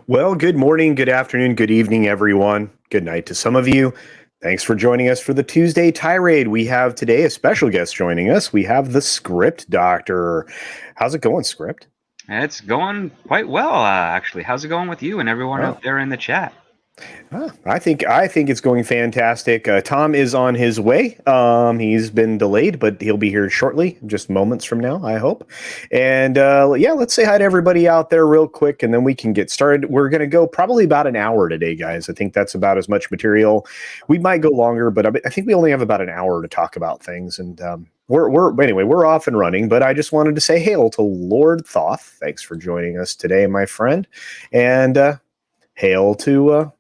Well, good morning, good afternoon, good evening, everyone. Good night to some of you. Thanks for joining us for the Tuesday Tirade. We have today a special guest joining us. We have the Script Doctor. How's it going, Script? It's going quite well, actually. How's it going with you and everyone out there in the chat? I think it's going fantastic. Tom is on his way. He's been delayed, but he'll be here shortly, just moments from now, I hope. And let's say hi to everybody out there real quick, and then we can get started. We're going to go probably about an hour today, guys. I think that's about as much material. We might go longer, but I think we only have about an hour to talk about things. And we're off and running. But I just wanted to say hail to Lord Thoth. Thanks for joining us today, my friend, and hail to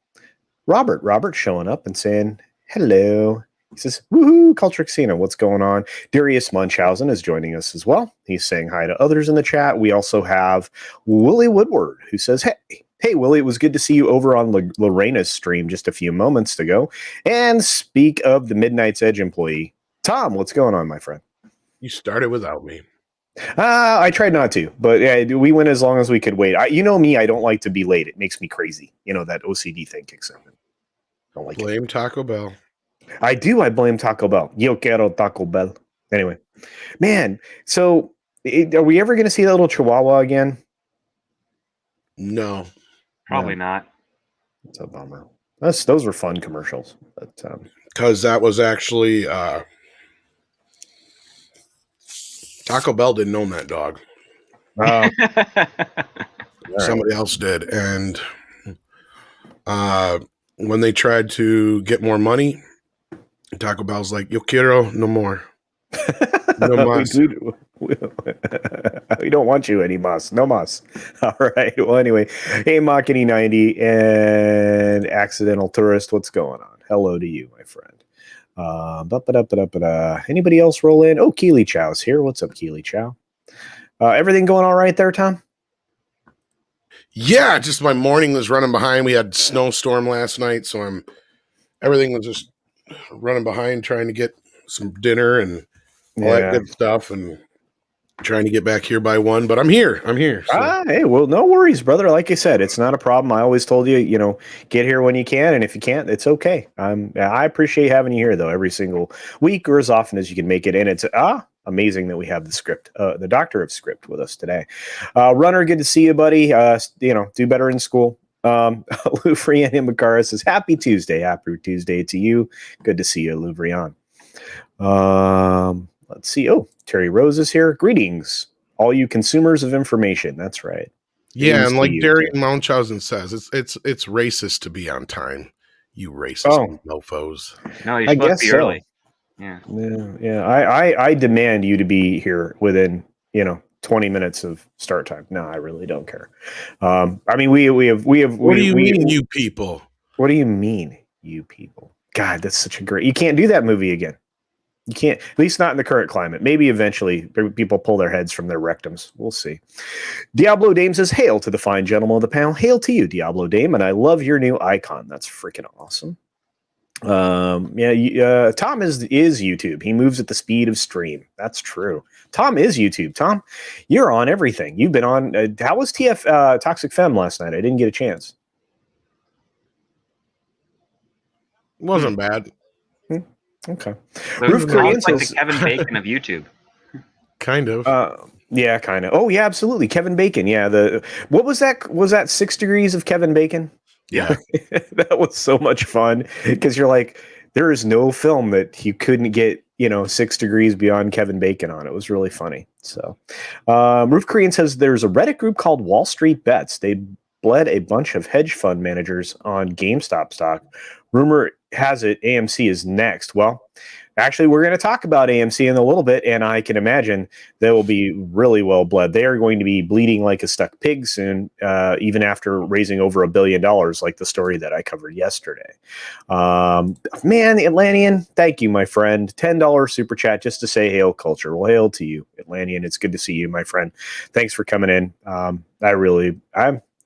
Robert showing up and saying hello. He says, woohoo, CultureCasino, what's going on? Darius Munchausen is joining us as well. He's saying hi to others in the chat. We also have Willie Woodward, who says, hey, Willie, it was good to see you over on Lorena's stream just a few moments ago. And speak of the Midnight's Edge employee, Tom, what's going on, my friend? You started without me. I tried not to, but yeah, we went as long as we could wait. You know me, I don't like to be late. It makes me crazy. You know, that OCD thing kicks in. Don't like Blame Taco Bell. I do. I blame Taco Bell. Yo quiero Taco Bell. Anyway, man, so are we ever going to see that little Chihuahua again? No. Probably not. It's a bummer. Those were fun commercials. Because that was actually Taco Bell didn't own that dog. Somebody else did. And when they tried to get more money, Taco Bell's like, yo quiero no more. No mas. We don't want you any mas. No mas. All right. Well, anyway, hey, Machini 90 and Accidental Tourist, what's going on? Hello to you, my friend. Anybody else roll in? Oh, Keely Chow's here. What's up, Keely Chow? Everything going all right there, Tom? Yeah, just my morning was running behind. We had snowstorm last night, so everything was just running behind, trying to get some dinner and all that good stuff, and trying to get back here by 1. But I'm here. So. Hey, well, no worries, brother. Like I said, it's not a problem. I always told you, get here when you can, and if you can't, it's okay. I appreciate having you here though, every single week or as often as you can make it. And it's amazing that we have the Doctor of Script with us today. Runner, good to see you, buddy. Do better in school. Louvrian Imakara says, happy Tuesday to you. Good to see you, Louvrian. Let's see. Oh, Terry Rose is here. Greetings, all you consumers of information. That's right. Yeah, and like Darian Munchausen says, it's racist to be on time. You racist mofos. No, you're supposed to be early. Yeah. I demand you to be here within 20 minutes of start time. No, I really don't care. I mean, we have. What do you mean, you people? What do you mean, you people? God, that's such a great. You can't do that movie again. You can't, at least not in the current climate. Maybe eventually people pull their heads from their rectums. We'll see. Diablo Dame says, hail to the fine gentleman of the panel. Hail to you, Diablo Dame. And I love your new icon. That's freaking awesome. Tom is YouTube. He moves at the speed of stream. That's true. Tom is YouTube. Tom, you're on everything. You've been on. How was TF Toxic Femme last night? I didn't get a chance. Wasn't bad. Okay. So Roof Korean it's like says the Kevin Bacon of YouTube. Kind of. Yeah, kind of. Oh, yeah, absolutely. Kevin Bacon. Yeah. What was that? Was that 6 Degrees of Kevin Bacon? Yeah. That was so much fun because you're like, there is no film that you couldn't get, 6 degrees beyond Kevin Bacon on. It was really funny. So, Roof Korean says there's a Reddit group called Wall Street Bets. They bled a bunch of hedge fund managers on GameStop stock. Rumor has it AMC is next. Well, actually, we're going to talk about AMC in a little bit, and I can imagine they will be really well bled. They are going to be bleeding like a stuck pig soon, even after raising over $1 billion, like the story that I covered yesterday. Man, Atlantean, thank you, my friend. $10 super chat just to say hail culture. Well, hail to you, Atlantean. It's good to see you, my friend. Thanks for coming in.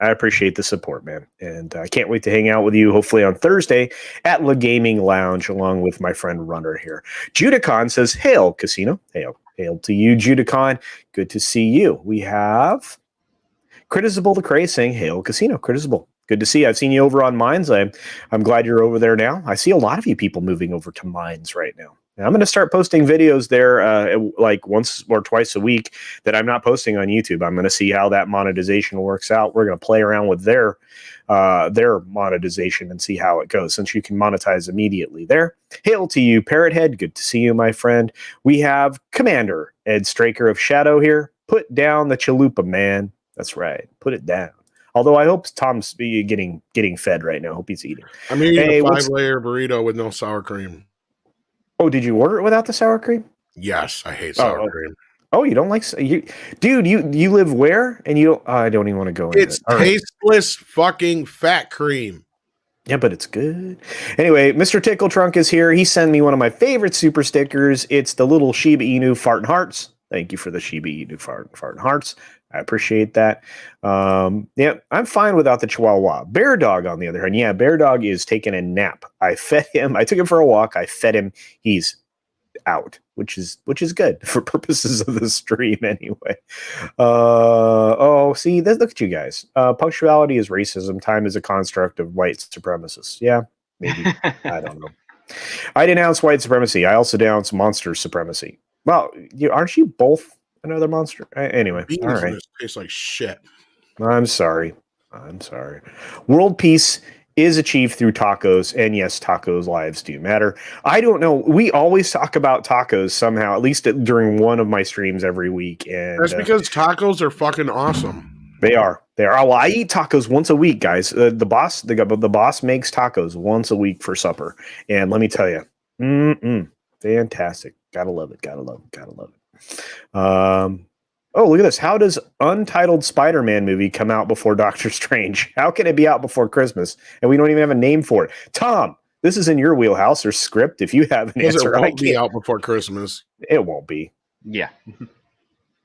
I appreciate the support, man. And I can't wait to hang out with you, hopefully on Thursday at La Gaming Lounge, along with my friend Runner here. Judicon says, hail, Casino. Hail to you, Judicon. Good to see you. We have Critizable the Cray saying, hail, Casino. Critizable. Good to see you. I've seen you over on Mines. I'm glad you're over there now. I see a lot of you people moving over to Mines right now. And I'm going to start posting videos there like once or twice a week that I'm not posting on YouTube. I'm going to see how that monetization works out. We're going to play around with their monetization and see how it goes, since you can monetize immediately there. Hail to you, Parrothead. Good to see you, my friend. We have Commander Ed Straker of Shadow here. Put down the chalupa, man. That's right. Put it down. Although I hope Tom's getting fed right now. I hope he's eating. I'm eating a 5-layer burrito with no sour cream. Oh, did you order it without the sour cream? Yes, I hate sour cream. Oh, you don't like dude? You live where? And you don't? I don't even want to go into it. It's tasteless fucking fat cream. Yeah, but it's good. Anyway, Mr. Tickle Trunk is here. He sent me one of my favorite super stickers. It's the little Shiba Inu farting hearts. Thank you for the Shiba Inu farting hearts. I appreciate that. I'm fine without the Chihuahua. Bear Dog, on the other hand, Bear Dog is taking a nap. I fed him. I took him for a walk. I fed him. He's out, which is good for purposes of the stream anyway. See, look at you guys. Punctuality is racism. Time is a construct of white supremacists. Yeah, maybe. I don't know. I denounce white supremacy. I also denounce monster supremacy. Well, aren't you both another monster? Anyway, beans all right. Tastes like shit. I'm sorry. World peace is achieved through tacos, and yes, tacos lives do matter. I don't know. We always talk about tacos somehow, at least during one of my streams every week. And that's because tacos are fucking awesome. They are. Well, I eat tacos once a week, guys. The boss makes tacos once a week for supper, and let me tell you, fantastic. Gotta love it. Look at this. How does Untitled Spider-Man movie come out before Doctor Strange? How can it be out before Christmas and we don't even have a name for it? Tom, this is in your wheelhouse or script. If you have an answer, it won't be out before Christmas. It won't be. Yeah,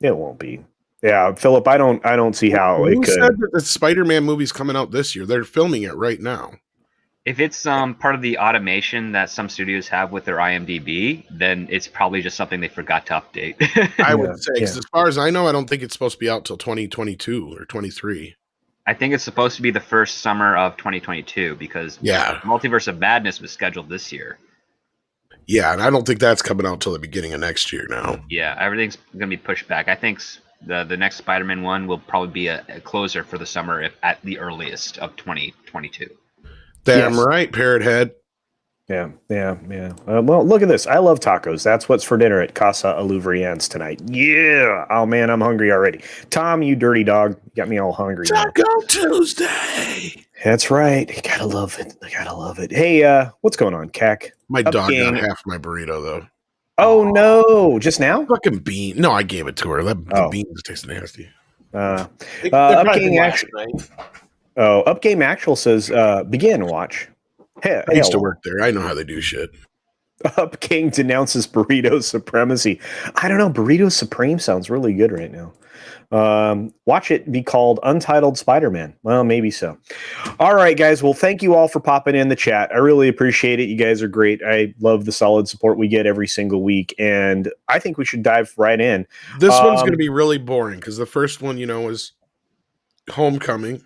it won't be. Yeah, Philip, I don't see how it could. Who said that the Spider-Man movie's coming out this year? They're filming it right now. if it's part of the automation that some studios have with their IMDb, then it's probably just something they forgot to update. I would say, because as far as I know, I don't think it's supposed to be out till 2022 or 23. I think it's supposed to be the first summer of 2022 because Multiverse of Madness was scheduled this year. Yeah, and I don't think that's coming out till the beginning of next year now. Yeah, everything's going to be pushed back. I think the next Spider-Man one will probably be a closer for the summer at the earliest of 2022. Damn right, Parrothead. Yeah. Well, look at this. I love tacos. That's what's for dinner at Casa Aluvrien's tonight. Yeah. Oh, man, I'm hungry already. Tom, you dirty dog. Got me all hungry. Taco Tuesday. That's right. Gotta love it. Hey, what's going on, Cac? My dog got half my burrito, though. Oh, no. Just now? Fucking bean. No, I gave it to her. The beans taste nasty. Upgame Actual says, begin watch. I used to work there. I know how they do shit. Up King denounces burrito supremacy. I don't know. Burrito Supreme sounds really good right now. Watch it be called Untitled Spider-Man. Well, maybe so. All right, guys. Well, thank you all for popping in the chat. I really appreciate it. You guys are great. I love the solid support we get every single week, and I think we should dive right in. This one's going to be really boring because the first one, was Homecoming.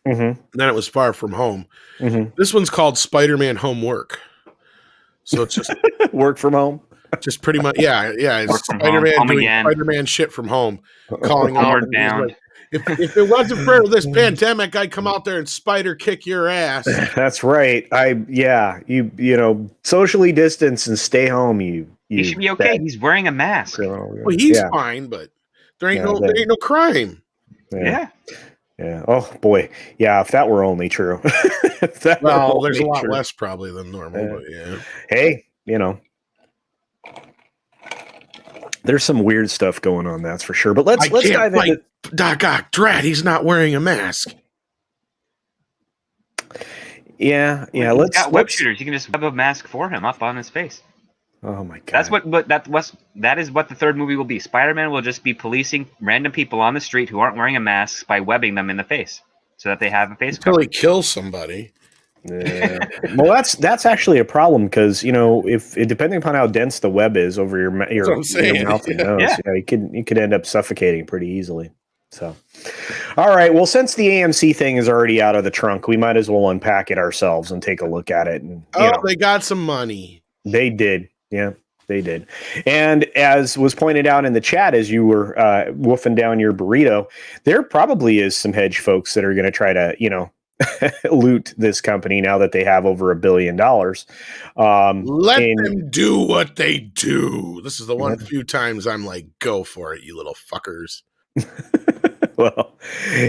Mm-hmm. Then it was Far From Home. Mm-hmm. This one's called Spider-Man Homework. So it's just work from home. Just pretty much, yeah. It's Spider-Man doing Spider-Man shit from home, calling out. Like, if it wasn't for this pandemic, I'd come out there and spider kick your ass. That's right. You socially distance and stay home. You should be okay. He's wearing a mask. Well, he's fine, but there ain't no crime. Yeah. Yeah. Oh boy. Yeah. If that were only true. There's a lot less probably than normal. But yeah. Hey, there's some weird stuff going on. That's for sure. But let's dive into Doc Ock. Drat. He's not wearing a mask. Yeah. Yeah. He's got web shooters. You can just web a mask for him up on his face. Oh my god. That is what the third movie will be. Spider-Man will just be policing random people on the street who aren't wearing a mask by webbing them in the face so that they have a face cover. Until he kills somebody. Yeah. Well, that's actually a problem because if depending upon how dense the web is over your mouth and nose, you could end up suffocating pretty easily. So, all right. Well, since the AMC thing is already out of the trunk, we might as well unpack it ourselves and take a look at it. And they got some money. They did. Yeah, they did. And as was pointed out in the chat, as you were woofing down your burrito, there probably is some hedge folks that are going to try to, loot this company now that they have over $1 billion. Let them do what they do. This is the one few times I'm like, go for it, you little fuckers. Well,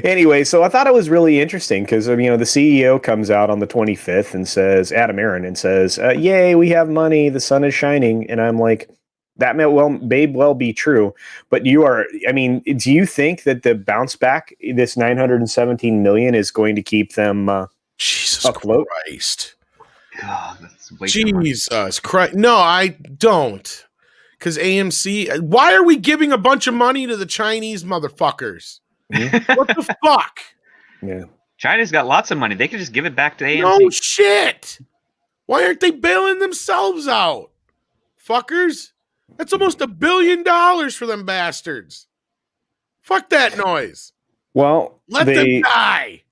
anyway, so I thought it was really interesting because, the CEO comes out on the 25th and says, Adam Aaron, and says, yay, we have money. The sun is shining. And I'm like, that may well be true. But do you think that the bounce back, this $917 million, is going to keep them Jesus afloat? Christ. God, that's way Jesus Christ. No, I don't. Because AMC, why are we giving a bunch of money to the Chinese motherfuckers? What the fuck? Yeah. China's got lots of money. They could just give it back to AMC. No shit. Why aren't they bailing themselves out? Fuckers. That's almost $1 billion for them bastards. Fuck that noise. Well, let them die.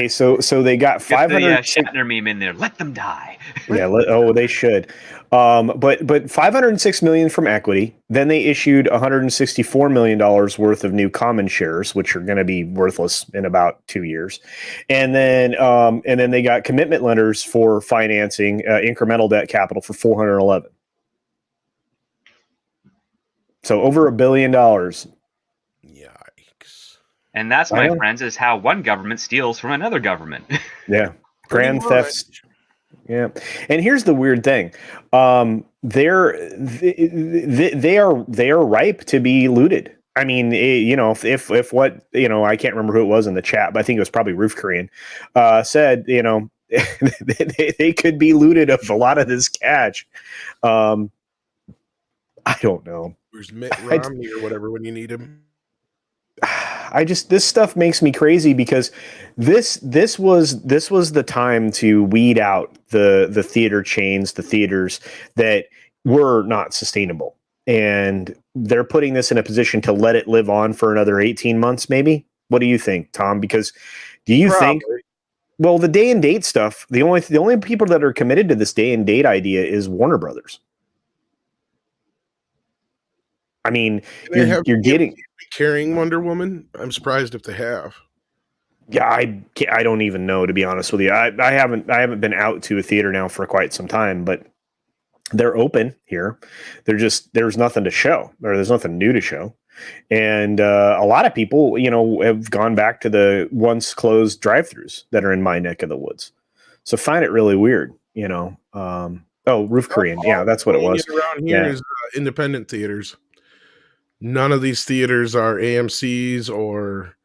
So they got 500 Shatner meme in there. Let them die. Yeah. They should. But 506 million from equity. Then they issued $164 million worth of new common shares, which are going to be worthless in about 2 years. And then they got commitment letters for financing incremental debt capital for 411. So over $1 billion. Yikes. And that's, my friends, is how one government steals from another government. Yeah. Grand thefts. Yeah. And here's the weird thing. They are ripe to be looted. I mean, if what, I can't remember who it was in the chat, but I think it was probably Roof Korean, said, they could be looted of a lot of this cash. I don't know. Where's Mitt Romney or whatever when you need him? This stuff makes me crazy because this was the time to weed out the theater chains, the theaters that were not sustainable. And they're putting this in a position to let it live on for another 18 months, maybe. What do you think, Tom? Because do you think, well, the day and date stuff, the only people that are committed to this day and date idea is Warner Brothers. I mean, you're getting carrying Wonder Woman. I'm surprised if they have. Yeah, I don't even know, to be honest with you. I haven't been out to a theater now for quite some time, but they're open here. There's nothing to show, or there's nothing new to show, and a lot of people, have gone back to the once closed drive-thrus that are in my neck of the woods. So find it really weird, Roof Korean, yeah, that's what it was. Around here is independent theaters. None of these theaters are AMC's or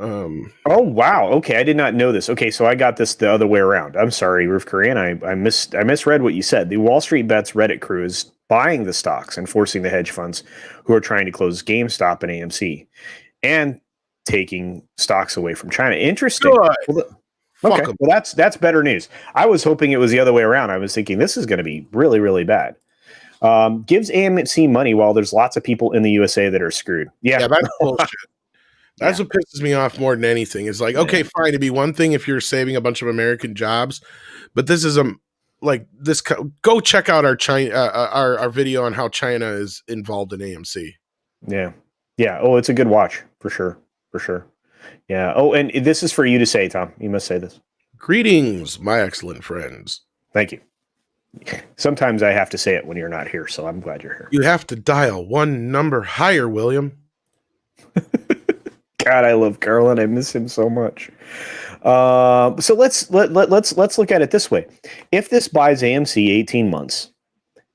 Oh wow. Okay, I did not know this. Okay, so I got this the other way around. I'm sorry, Roof Korean. I misread what you said. The Wall Street Bets Reddit crew is buying the stocks and forcing the hedge funds who are trying to close GameStop and AMC and taking stocks away from China. Interesting. Good. Okay, well that's better news. I was hoping it was the other way around. I was thinking this is going to be really, really bad. Gives AMC money while there's lots of people in the USA that are screwed. Yeah, that's bullshit. That's what pisses me off more than anything. It's like, okay, fine, it'd be one thing if you're saving a bunch of American jobs, but this is like this. Go check out our China, our video on how China is involved in AMC. Yeah. Oh, it's a good watch for sure. Yeah. Oh, and this is for you to say, Tom. You must say this. Greetings, my excellent friends. Thank you. Sometimes I have to say it when you're not here, so I'm glad you're here. You have to dial one number higher, William. God, I love Carlin. I miss him so much. So let's look at it this way. If this buys AMC 18 months,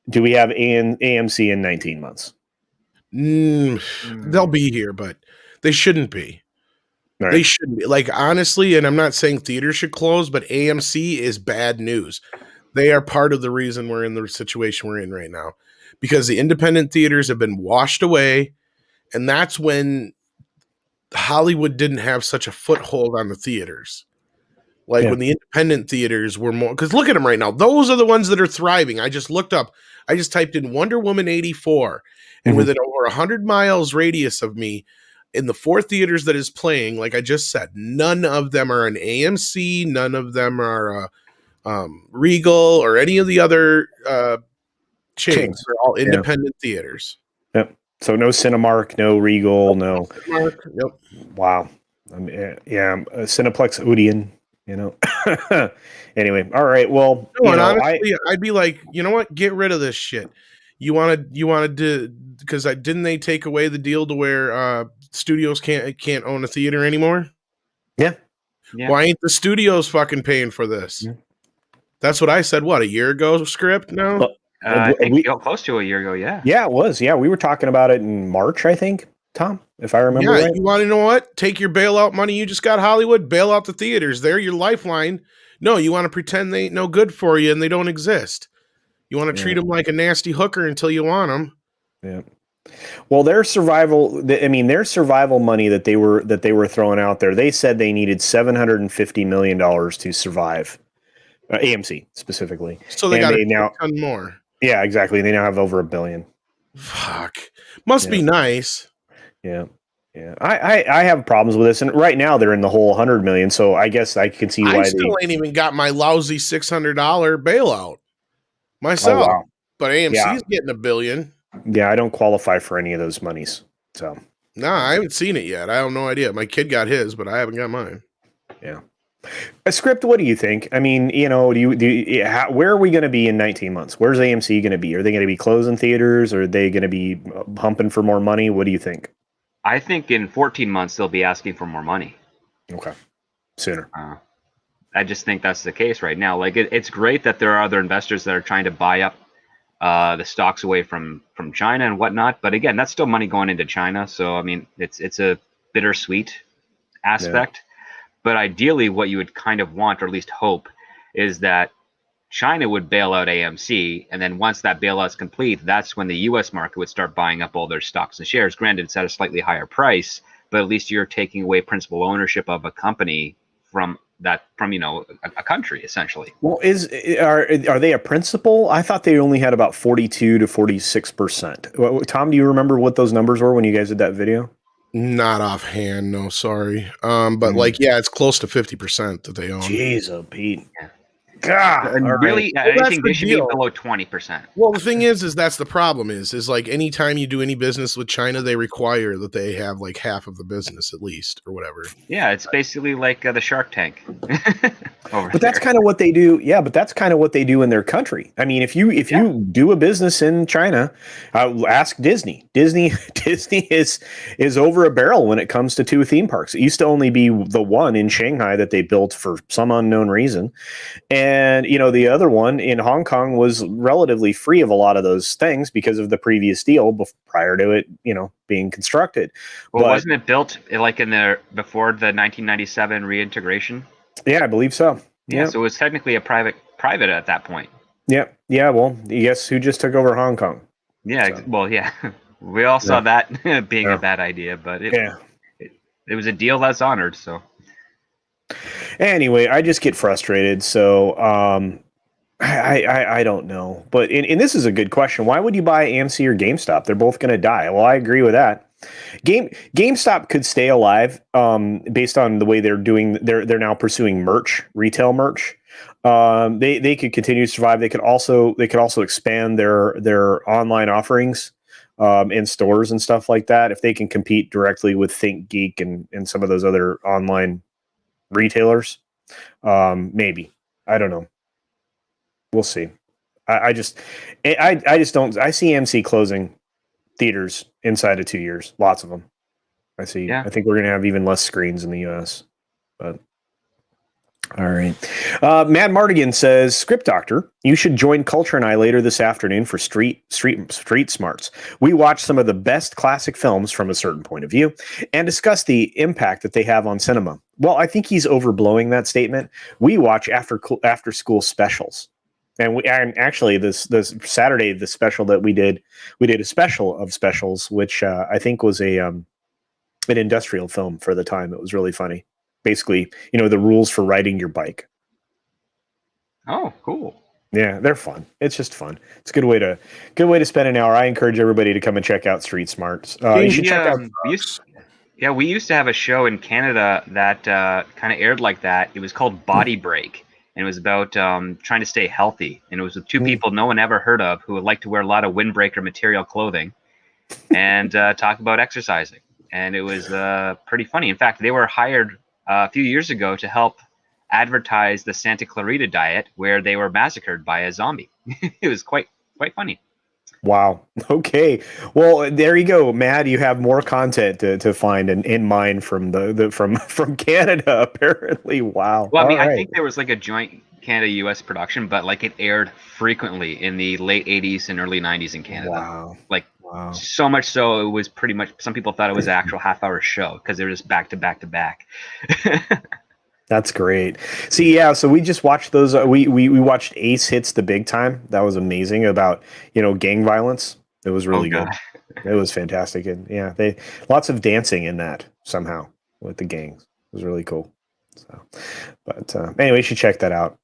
do we have AMC in 19 months? They'll be here, but they shouldn't be. Right. They shouldn't be. Like, honestly, and I'm not saying theaters should close, but AMC is bad news. They are part of the reason we're in the situation we're in right now, because the independent theaters have been washed away, and that's when Hollywood didn't have such a foothold on the theaters. Like when the independent theaters were more, because look at them right now. Those are the ones that are thriving. I just typed in Wonder Woman 84, and within over 100 miles radius of me, in the 4 theaters that is playing, like I just said, none of them are an AMC, none of them are Regal or any of the other chains. They're all independent theaters. Yep. So no Cinemark, no Regal, no. Cinemark, yep. Wow. Cineplex Odeon, you know. Anyway, all right. Well, honestly, I'd be like, you know what? Get rid of this shit. You wanted to, because didn't they take away the deal to where studios can't own a theater anymore? Yeah. Why ain't the studios fucking paying for this? Yeah. That's what I said. What, a year ago? Script now? I think close to a year ago. Yeah. Yeah, it was. Yeah, we were talking about it in March, I think, Tom, if I remember right. You want to know what? Take your bailout money you just got, Hollywood, bail out the theaters. They're your lifeline. No, you want to pretend they ain't no good for you and they don't exist. You want to treat them like a nasty hooker until you want them. Yeah. Well, their survival money that they were throwing out there, they said they needed $750 million to survive. AMC specifically. So they got a ton more. Yeah, exactly. They now have over $1 billion. Fuck. Must be nice. Yeah. Yeah. I have problems with this. And right now they're in the whole 100 million. So I guess I can see why I still ain't even got my lousy $600 bailout myself. Oh, wow. But AMC's getting $1 billion. Yeah, I don't qualify for any of those monies. So I haven't seen it yet. I have no idea. My kid got his, but I haven't got mine. Yeah. A script, what do you think? I mean, where are we going to be in 19 months? Where's AMC going to be? Are they going to be closing theaters? Or are they going to be humping for more money? What do you think? I think in 14 months, they'll be asking for more money. Okay. Sooner. I just think that's the case right now. Like, it's great that there are other investors that are trying to buy up the stocks away from China and whatnot. But again, that's still money going into China. So, I mean, it's a bittersweet aspect. Yeah. But ideally, what you would kind of want, or at least hope, is that China would bail out AMC. And then once that bailout is complete, that's when the U.S. market would start buying up all their stocks and shares. Granted, it's at a slightly higher price, but at least you're taking away principal ownership of a company from a country, essentially. Well, are they a principal? I thought they only had about 42 to 46%. Tom, do you remember what those numbers were when you guys did that video? Not offhand, no, sorry. But it's close to 50% that they own. Jeez, Pete. Yeah. God, really, right. I think they should be below 20%. Well, the thing is that's the problem is like anytime you do any business with China, they require that they have like half of the business at least or whatever. Yeah, it's basically like the Shark Tank. But that's kind of what they do. Yeah, but that's kind of what they do in their country. I mean, if you do a business in China, ask Disney. Disney is over a barrel when it comes to 2 theme parks. It used to only be the one in Shanghai that they built for some unknown reason. And And, the other one in Hong Kong was relatively free of a lot of those things because of the previous deal prior to it, being constructed. Well, but wasn't it built like before the 1997 reintegration? yeah, I believe so. Yeah, so it was technically a private at that point. Yeah. Yeah. Well, guess who just took over Hong Kong? Yeah. So. Well, yeah, we all saw that being a bad idea, but it was a deal that's honored. So anyway, I just get frustrated. So I don't know, but and this is a good question. Why would you buy AMC or GameStop? They're both going to die. Well, I agree with that. GameStop could stay alive based on the way they're doing. They're now pursuing retail merch. They could continue to survive. They could also expand their online offerings in stores and stuff like that. If they can compete directly with ThinkGeek and some of those other online retailers, maybe. I don't know. We'll see. I just don't. I see AMC closing theaters inside of 2 years. Lots of them. I see. Yeah. I think we're going to have even less screens in the U.S. But all right. Matt Mardigan says, Script Doctor, you should join Culture and I later this afternoon for Street Smarts. We watch some of the best classic films from a certain point of view and discuss the impact that they have on cinema. Well, I think he's overblowing that statement. We watch after school specials. And actually this Saturday, the special that we did a special of specials, which I think was an industrial film for the time. It was really funny. Basically, the rules for riding your bike. Oh, cool. Yeah, they're fun. It's just fun. It's a good way to spend an hour. I encourage everybody to come and check out Street Smarts. You should check out. We used to have a show in Canada that kind of aired like that. It was called Body Break, and it was about trying to stay healthy. And it was with two people no one ever heard of who would like to wear a lot of windbreaker material clothing and talk about exercising. And it was pretty funny. In fact, they were hired a few years ago to help advertise the Santa Clarita diet, where they were massacred by a zombie. It was quite funny. Wow. Okay. Well, there you go, Matt. You have more content to find in mind from from Canada. Apparently, wow. Well, I mean, I think there was like a joint Canada-U.S. production, but like it aired frequently in the late '80s and early '90s in Canada. Wow. Wow. So much so it was pretty much, some people thought it was an actual half-hour show because they were just back to back to back. That's great. See, yeah, so we just watched those. We watched Ace Hits the Big Time. That was amazing about, gang violence. It was really good. It was fantastic. And yeah, lots of dancing in that somehow with the gangs. It was really cool. So, but anyway, you should check that out.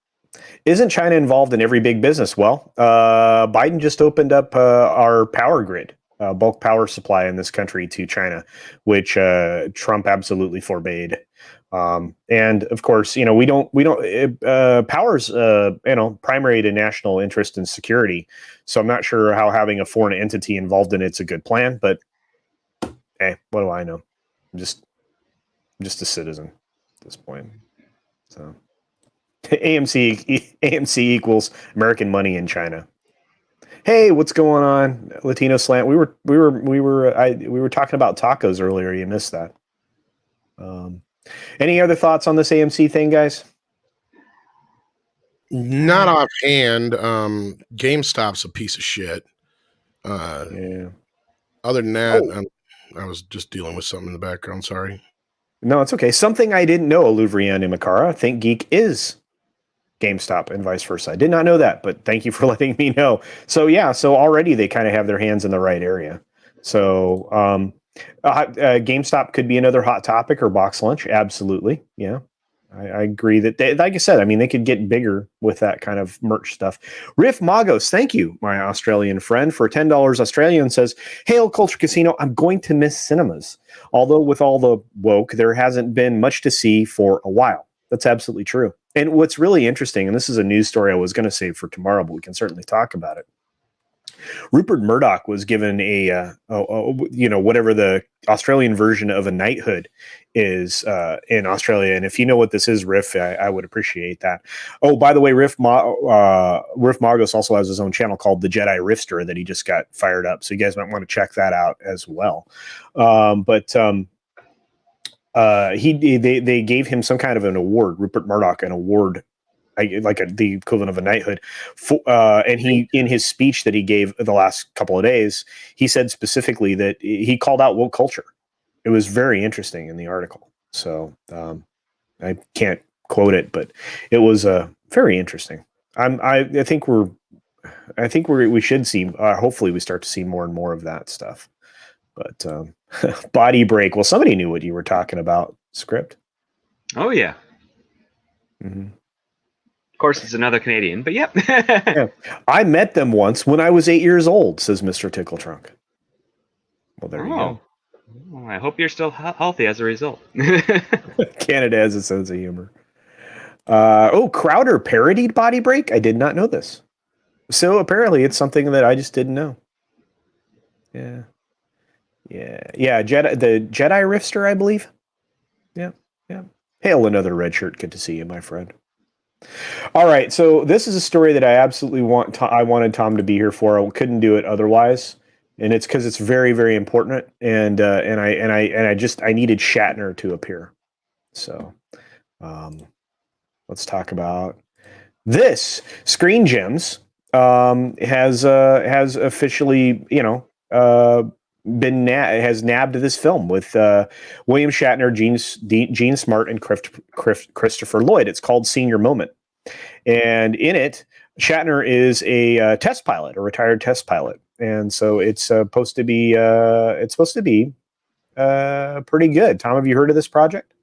Isn't China involved in every big business? Well, Biden just opened up our power grid, bulk power supply in this country to China, which Trump absolutely forbade. And of course, we don't power's, primary to national interest and security. So I'm not sure how having a foreign entity involved in it's a good plan, but hey, what do I know? I'm just a citizen at this point. So AMC equals American money in China. Hey, what's going on, Latino Slant? We were talking about tacos earlier. You missed that. Any other thoughts on this AMC thing, guys? Not offhand. GameStop's a piece of shit. Yeah. Other than that, I was just dealing with something in the background. Sorry. No, it's okay. Something I didn't know, Louvrian and Makara. ThinkGeek is GameStop and vice versa. I did not know that, but thank you for letting me know. So yeah, so already they kind of have their hands in the right area. So GameStop could be another hot topic, or box lunch. Absolutely. Yeah. I agree that like I said, I mean, they could get bigger with that kind of merch stuff. Riff Magos, thank you, my Australian friend, for $10 Australian, says, Hail Culture Casino, I'm going to miss cinemas. Although with all the woke, there hasn't been much to see for a while. That's absolutely true. And what's really interesting, and this is a news story I was going to save for tomorrow, but we can certainly talk about it. Rupert Murdoch was given whatever the Australian version of a knighthood is in Australia. And if you know what this is, Riff, I would appreciate that. Oh, by the way, Riff Margos also has his own channel called The Jedi Riffster that he just got fired up. So you guys might want to check that out as well. They gave him some kind of an award, Rupert Murdoch, an award, the equivalent of a knighthood. And he, in his speech that he gave the last couple of days, he said specifically that he called out woke culture. It was very interesting in the article. So I can't quote it, but it was very interesting. I think we should see. Hopefully, we start to see more and more of that stuff. But body break. Well, somebody knew what you were talking about. Script. Oh yeah. Mm-hmm. Of course, it's another Canadian, but yep. Yeah. I met them once when I was 8 years old, says Mr. Tickletrunk. Well, there you go. Well, I hope you're still healthy as a result. Canada has a sense of humor. Crowder parodied Body Break? I did not know this. So apparently it's something that I just didn't know. Yeah. The Jedi Rifster, I believe. Yeah. Hail another red shirt. Good to see you, my friend. All right, so this is a story that I absolutely I wanted Tom to be here for. I couldn't do it otherwise, and it's because it's very, very important. And I needed Shatner to appear. So, let's talk about this. Screen Gems has officially, has nabbed this film with William Shatner, Gene Smart, and Christopher Lloyd. It's called Senior Moment, and in it, Shatner is a retired test pilot, and so it's supposed to be pretty good. Tom, have you heard of this project?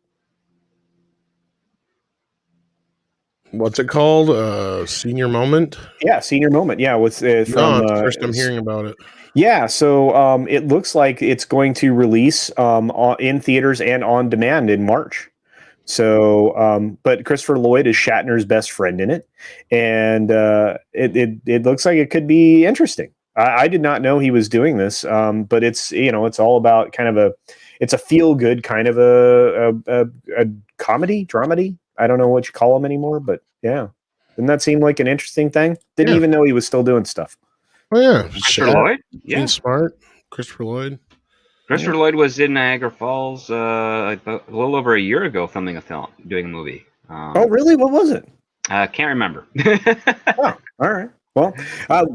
What's it called? Senior Moment? Yeah, Senior Moment. Yeah, with It's the first I'm hearing about it. Yeah, so it looks like it's going to release in theaters and on demand in March. So, but Christopher Lloyd is Shatner's best friend in it, and it looks like it could be interesting. I did not know he was doing this, but it's all about it's a feel good kind of a comedy, dramedy. I don't know what you call them anymore, but yeah, didn't that seem like an interesting thing? Didn't even know he was still doing stuff. Oh yeah, Christopher Lloyd. Yeah, Smart. Christopher Lloyd. Christopher Lloyd was in Niagara Falls a little over a year ago, filming doing a movie. Oh, really? What was it? Can't remember. Oh, all right. Well,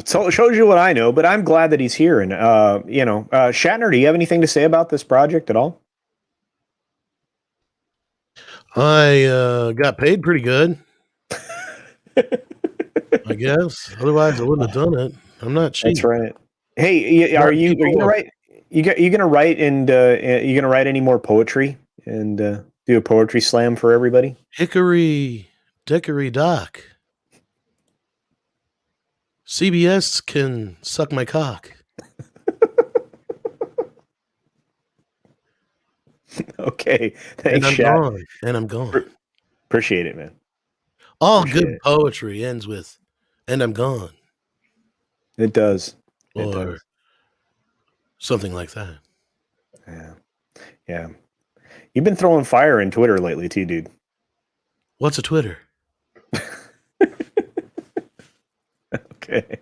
so it shows you what I know, but I'm glad that he's here. And Shatner, do you have anything to say about this project at all? I got paid pretty good. I guess. Otherwise, I wouldn't have done it. I'm not cheap. That's right. Hey, are you gonna write? You gonna write and you gonna write any more poetry and do a poetry slam for everybody? Hickory dickory dock. CBS can suck my cock. Okay, thanks, Shat. And I'm gone. Appreciate it, man. All good poetry ends with, and I'm gone. It does. Or something like that. Yeah. You've been throwing fire in Twitter lately too, dude. What's a Twitter? Okay.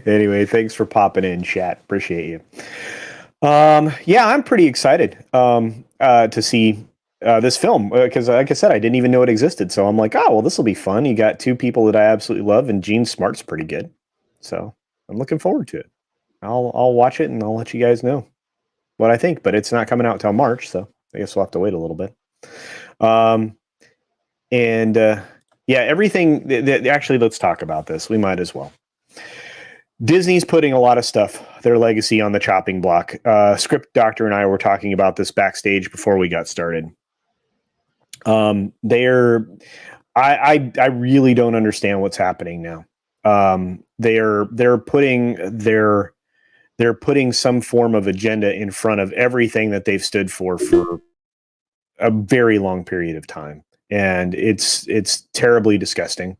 Anyway, thanks for popping in, chat. Appreciate you. Yeah, I'm pretty excited to see this film because, like I said, I didn't even know it existed. So I'm like, oh, well, this will be fun. You got two people that I absolutely love, and Gene Smart's pretty good. So I'm looking forward to it. I'll watch it and I'll let you guys know what I think. But it's not coming out till March, so I guess we'll have to wait a little bit. Yeah, everything. Actually, let's talk about this. We might as well. Disney's putting a lot of stuff, their legacy, on the chopping block. Script Doctor and I were talking about this backstage before we got started. I really don't understand what's happening now. They're putting some form of agenda in front of everything that they've stood for a very long period of time, and it's terribly disgusting.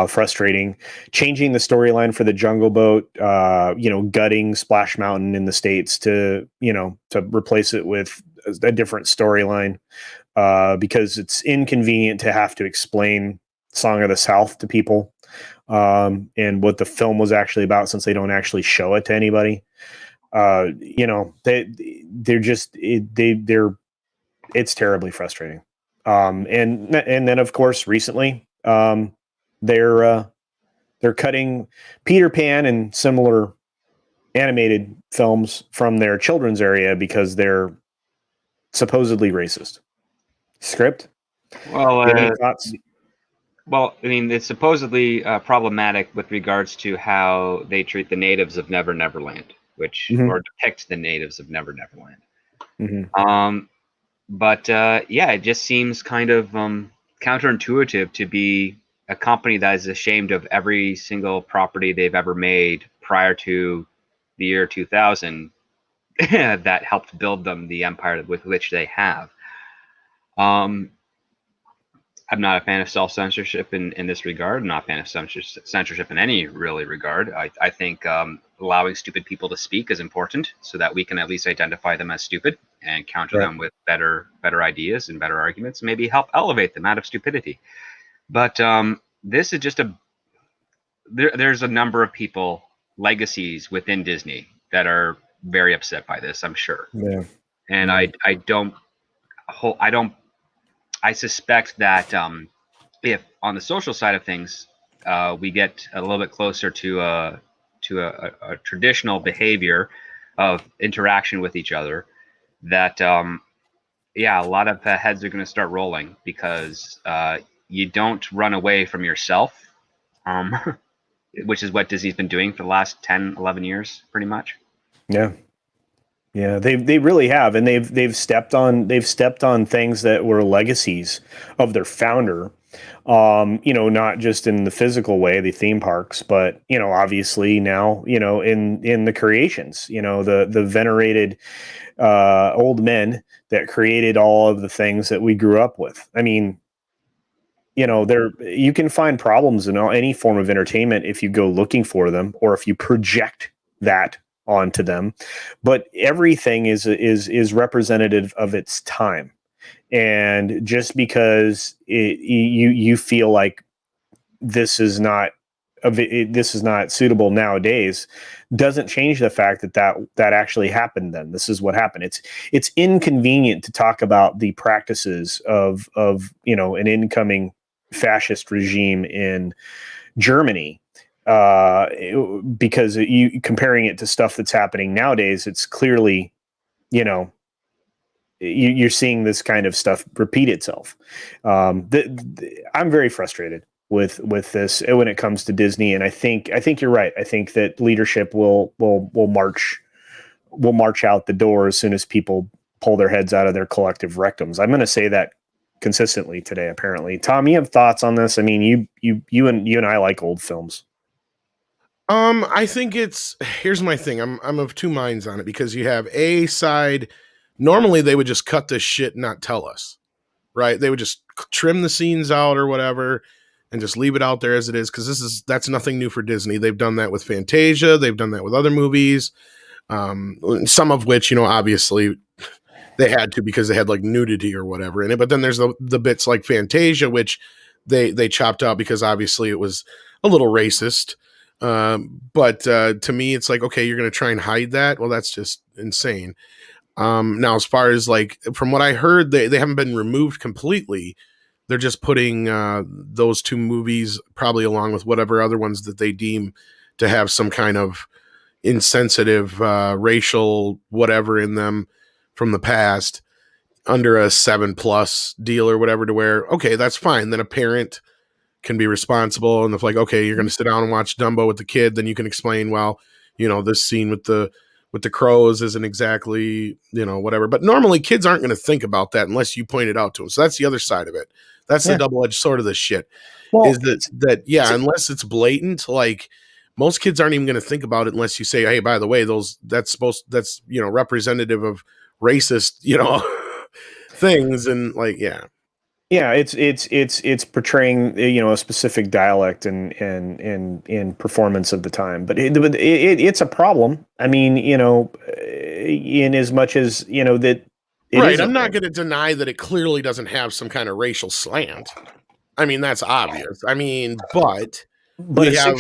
Frustrating. Changing the storyline for the Jungle Boat, gutting Splash Mountain in the States to replace it with a different storyline, because it's inconvenient to have to explain Song of the South to people, and what the film was actually about, since they don't actually show it to anybody. It's terribly frustrating. And then of course recently, they're cutting Peter Pan and similar animated films from their children's area because they're supposedly racist. Script? Well, Any thoughts? well, I mean, it's supposedly problematic with regards to how they treat the natives of Never Never Land, which or depict the natives of Never Never Land. But yeah, it just seems kind of counterintuitive to be a company that is ashamed of every single property they've ever made prior to the year 2000 that helped build them the empire with which they have. I'm not a fan of self-censorship in this regard. I'm not a fan of censorship in any really regard. I think allowing stupid people to speak is important so that we can at least identify them as stupid and counter them with better ideas and better arguments, and maybe help elevate them out of stupidity. But this is just there's a number of people, legacies within Disney, that are very upset by this, I'm sure. Yeah. And I suspect that if on the social side of things we get a little bit closer to a traditional behavior of interaction with each other, that yeah, a lot of heads are going to start rolling because you don't run away from yourself, which is what Disney's been doing for the last 10, 11 years, pretty much. Yeah. Yeah, they really have, and they've stepped on things that were legacies of their founder. Not just in the physical way, the theme parks, but obviously now, in the creations, the venerated old men that created all of the things that we grew up with. I mean, you can find problems in any form of entertainment if you go looking for them, or if you project that onto them, but everything is representative of its time. And just because you feel like this is not suitable nowadays, doesn't change the fact that actually happened then. This is what happened. It's inconvenient to talk about the practices of an incoming fascist regime in Germany, because you comparing it to stuff that's happening nowadays, it's clearly, you're seeing this kind of stuff repeat itself. I'm very frustrated with this when it comes to Disney, and I think you're right. I think that leadership will march out the door as soon as people pull their heads out of their collective rectums. I'm going to say that consistently today. Apparently, Tom, you have thoughts on this? I mean, you and I like old films. I think here's my thing. I'm of two minds on it, because you have a side. Normally they would just cut this shit and not tell us, right? They would just trim the scenes out or whatever and just leave it out there as it is. Cause that's nothing new for Disney. They've done that with Fantasia. They've done that with other movies. Some of which, obviously they had to, because they had like nudity or whatever in it. But then there's the bits like Fantasia, which they chopped out because obviously it was a little racist. But to me, it's like, okay, you're going to try and hide that. Well, that's just insane. Now, as far as like, from what I heard, they haven't been removed completely. They're just putting those two movies probably along with whatever other ones that they deem to have some kind of insensitive racial whatever in them from the past under a 7+ deal or whatever, to where, okay, that's fine. Then a parent can be responsible, and if like, okay, you're going to sit down and watch Dumbo with the kid, then you can explain, well, this scene with the crows isn't exactly, whatever. But normally kids aren't going to think about that unless you point it out to them. So that's the other side of it. That's the double-edged sword of this shit. Well, is unless it's blatant, like most kids aren't even going to think about it unless you say, hey, by the way, that's representative of racist, things, and like, yeah. Yeah, it's portraying a specific dialect and performance of the time, but it's a problem. I mean, in as much as that. Right, I'm not going to deny that it clearly doesn't have some kind of racial slant. I mean, that's obvious. I mean, but we have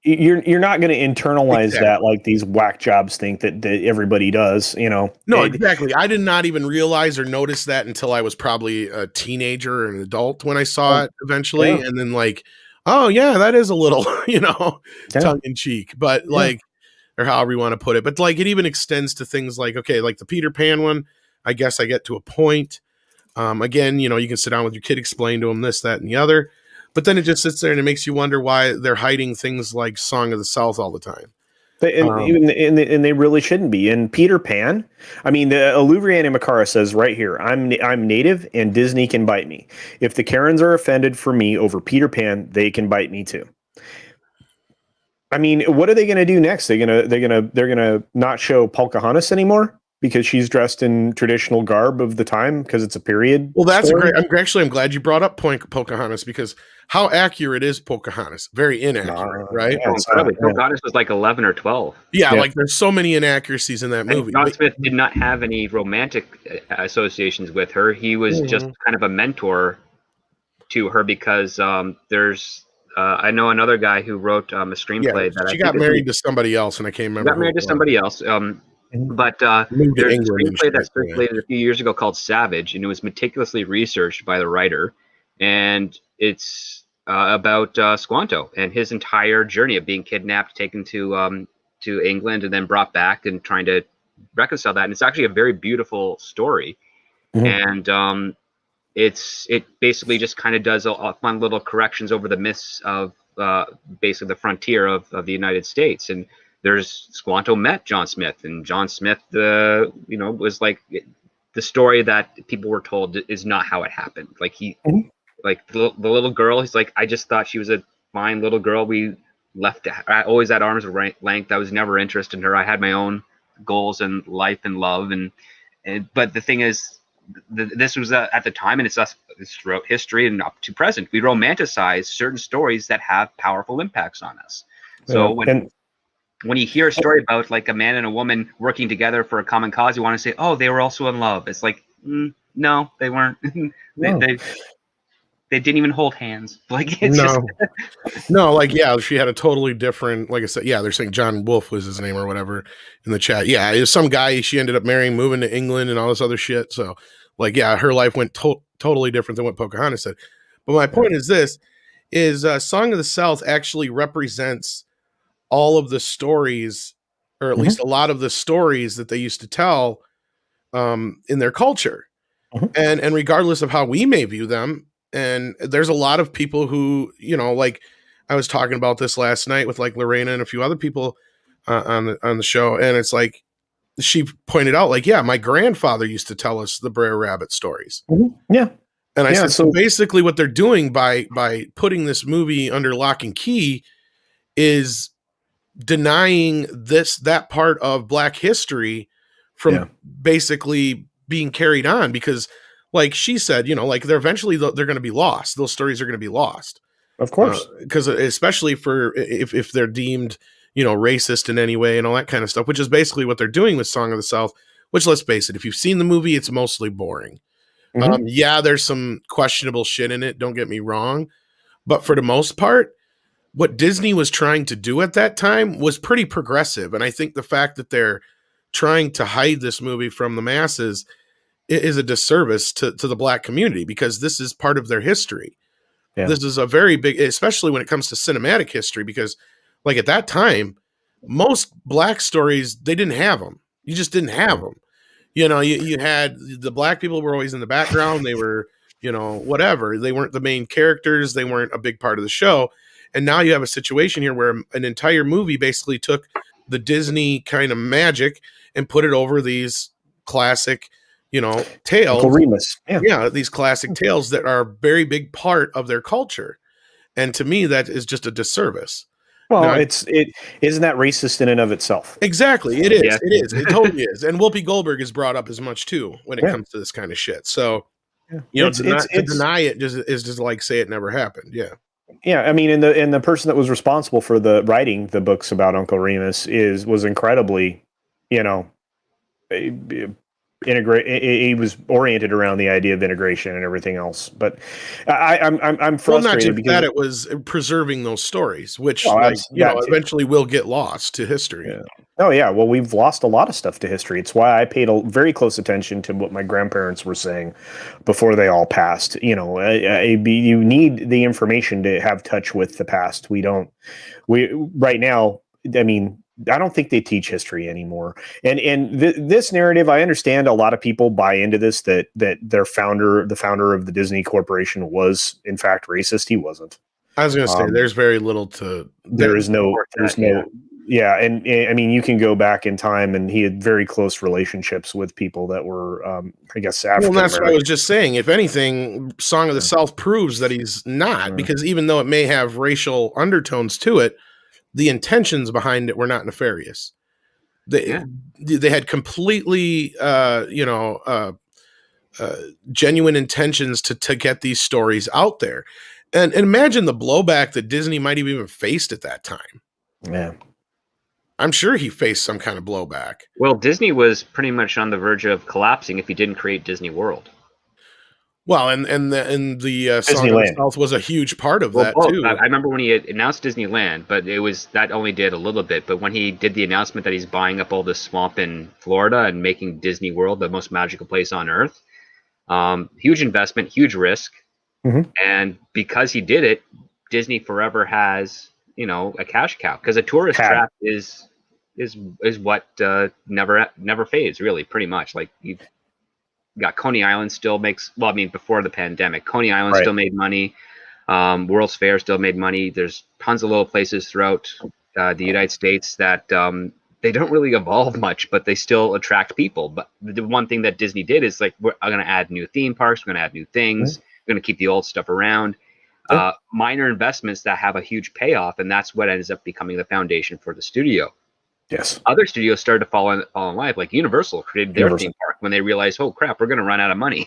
you're not going to internalize Exactly. that like these whack jobs think that everybody does, you know. No, exactly. I did not even realize or notice that until I was probably a teenager or an adult when I saw it eventually. Yeah. And then like, oh yeah, that is a little, Yeah. tongue in cheek, but like, or however you want to put it. But like it even extends to things like, okay, like the Peter Pan one, I guess I get to a point. Again, you can sit down with your kid, explain to them this, that, and the other. But then it just sits there and it makes you wonder why they're hiding things like Song of the South all the time. And they really shouldn't be. And Peter Pan, I mean, the Aluvrian and Makara says right here, I'm native and Disney can bite me. If the Karens are offended for me over Peter Pan, they can bite me too. I mean, what are they going to do next? They're gonna not show Pocahontas anymore because she's dressed in traditional garb of the time because it's a period. Well, that's story? I'm glad you brought up Pocahontas, because how accurate is Pocahontas? Very inaccurate, right? Yeah, Pocahontas was like 11 or 12. Yeah, like there's so many inaccuracies in that movie. John Smith did not have any romantic associations with her. He was just kind of a mentor to her because there's I know another guy who wrote a screenplay that she got married to somebody else, and I can't remember. Got married to somebody else. But there's a screenplay that circulated a few years ago called Savage, and it was meticulously researched by the writer, and it's about Squanto and his entire journey of being kidnapped, taken to England, and then brought back, and trying to reconcile that. And it's actually a very beautiful story, and it basically just kind of does a fun little corrections over the myths of basically the frontier of the United States. And there's Squanto met John Smith, and John Smith, was like the story that people were told is not how it happened. Like like the little girl, he's like, I just thought she was a fine little girl. We left always at arm's length. I was never interested in her. I had my own goals in life and love, but the thing is, this was at the time, and it's throughout history and up to present. We romanticize certain stories that have powerful impacts on us. So when you hear a story about like a man and a woman working together for a common cause, you want to say, oh, they were also in love. It's like, no, they weren't. They didn't even hold hands. Like it's no, like she had a totally different. Like I said, they're saying John Wolfe was his name or whatever in the chat. Yeah, it was some guy she ended up marrying, moving to England, and all this other shit. So, like, her life went totally different than what Pocahontas said. But my point is this: Song of the South actually represents all of the stories, or at least a lot of the stories that they used to tell in their culture, and regardless of how we may view them. And there's a lot of people who, like I was talking about this last night with like Lorena and a few other people on the show. And it's like, she pointed out like, my grandfather used to tell us the Brer Rabbit stories. Yeah. And I said, so basically what they're doing by putting this movie under lock and key is denying that part of Black history from basically being carried on, because like she said, like they're going to be lost. Those stories are going to be lost. Of course. Because especially for if they're deemed, racist in any way and all that kind of stuff, which is basically what they're doing with Song of the South, which, let's face it, if you've seen the movie, it's mostly boring. There's some questionable shit in it. Don't get me wrong. But for the most part, what Disney was trying to do at that time was pretty progressive. And I think the fact that they're trying to hide this movie from the masses is a disservice to the Black community, because this is part of their history. Yeah. This is a very big, especially when it comes to cinematic history, because like at that time, most Black stories, they didn't have them. You just didn't have them. You had the Black people were always in the background. They were, whatever. They weren't the main characters. They weren't a big part of the show. And now you have a situation here where an entire movie basically took the Disney kind of magic and put it over these classic, tales. Uncle Remus. These classic tales that are a very big part of their culture. And to me, that is just a disservice. Well, now, it isn't that racist in and of itself. Exactly. It is. Yeah. It is. It totally is. And Whoopi Goldberg is brought up as much too when it comes to this kind of shit. So, to deny it is just like say it never happened. Yeah. Yeah, I mean, and the person that was responsible for writing the books about Uncle Remus was incredibly, integrate. He was oriented around the idea of integration and everything else. But I'm Well, frustrated not just because that, it was preserving those stories, which, well, like, that too. eventually will get lost to history. Yeah. Oh yeah. Well, we've lost a lot of stuff to history. It's why I paid very close attention to what my grandparents were saying before they all passed. You know, you need the information to have touch with the past. We don't. We right now. I mean, I don't think they teach history anymore. And this narrative, I understand a lot of people buy into this that their founder, the founder of the Disney Corporation, was in fact racist. He wasn't. I was going to say, there's very little to. There's no. Yeah, and I mean, you can go back in time, and he had very close relationships with people that were, I guess, African Well, that's what I American. was just saying. If anything, Song of the South proves that he's not, because even though it may have racial undertones to it, the intentions behind it were not nefarious. They had completely, genuine intentions to get these stories out there, and imagine the blowback that Disney might have even faced at that time. Yeah. I'm sure he faced some kind of blowback. Well, Disney was pretty much on the verge of collapsing if he didn't create Disney World. Well, and the Song of the South was a huge part of that too. I remember when he had announced Disneyland, but that only did a little bit. But when he did the announcement that he's buying up all this swamp in Florida and making Disney World the most magical place on earth, huge investment, huge risk, and because he did it, Disney forever has a cash cow, because a tourist trap is what never fades, really, pretty much. Like, you've got Coney Island still makes, well, I mean, before the pandemic, Coney Island still made money. World's Fair still made money. There's tons of little places throughout the United States that they don't really evolve much, but they still attract people. But the one thing that Disney did is, like, we're going to add new theme parks, we're going to add new things, we're going to keep the old stuff around. Minor investments that have a huge payoff, and that's what ends up becoming the foundation for the studio. Yes. Other studios started to fall in line, like Universal created their theme park when they realized, oh crap, we're going to run out of money.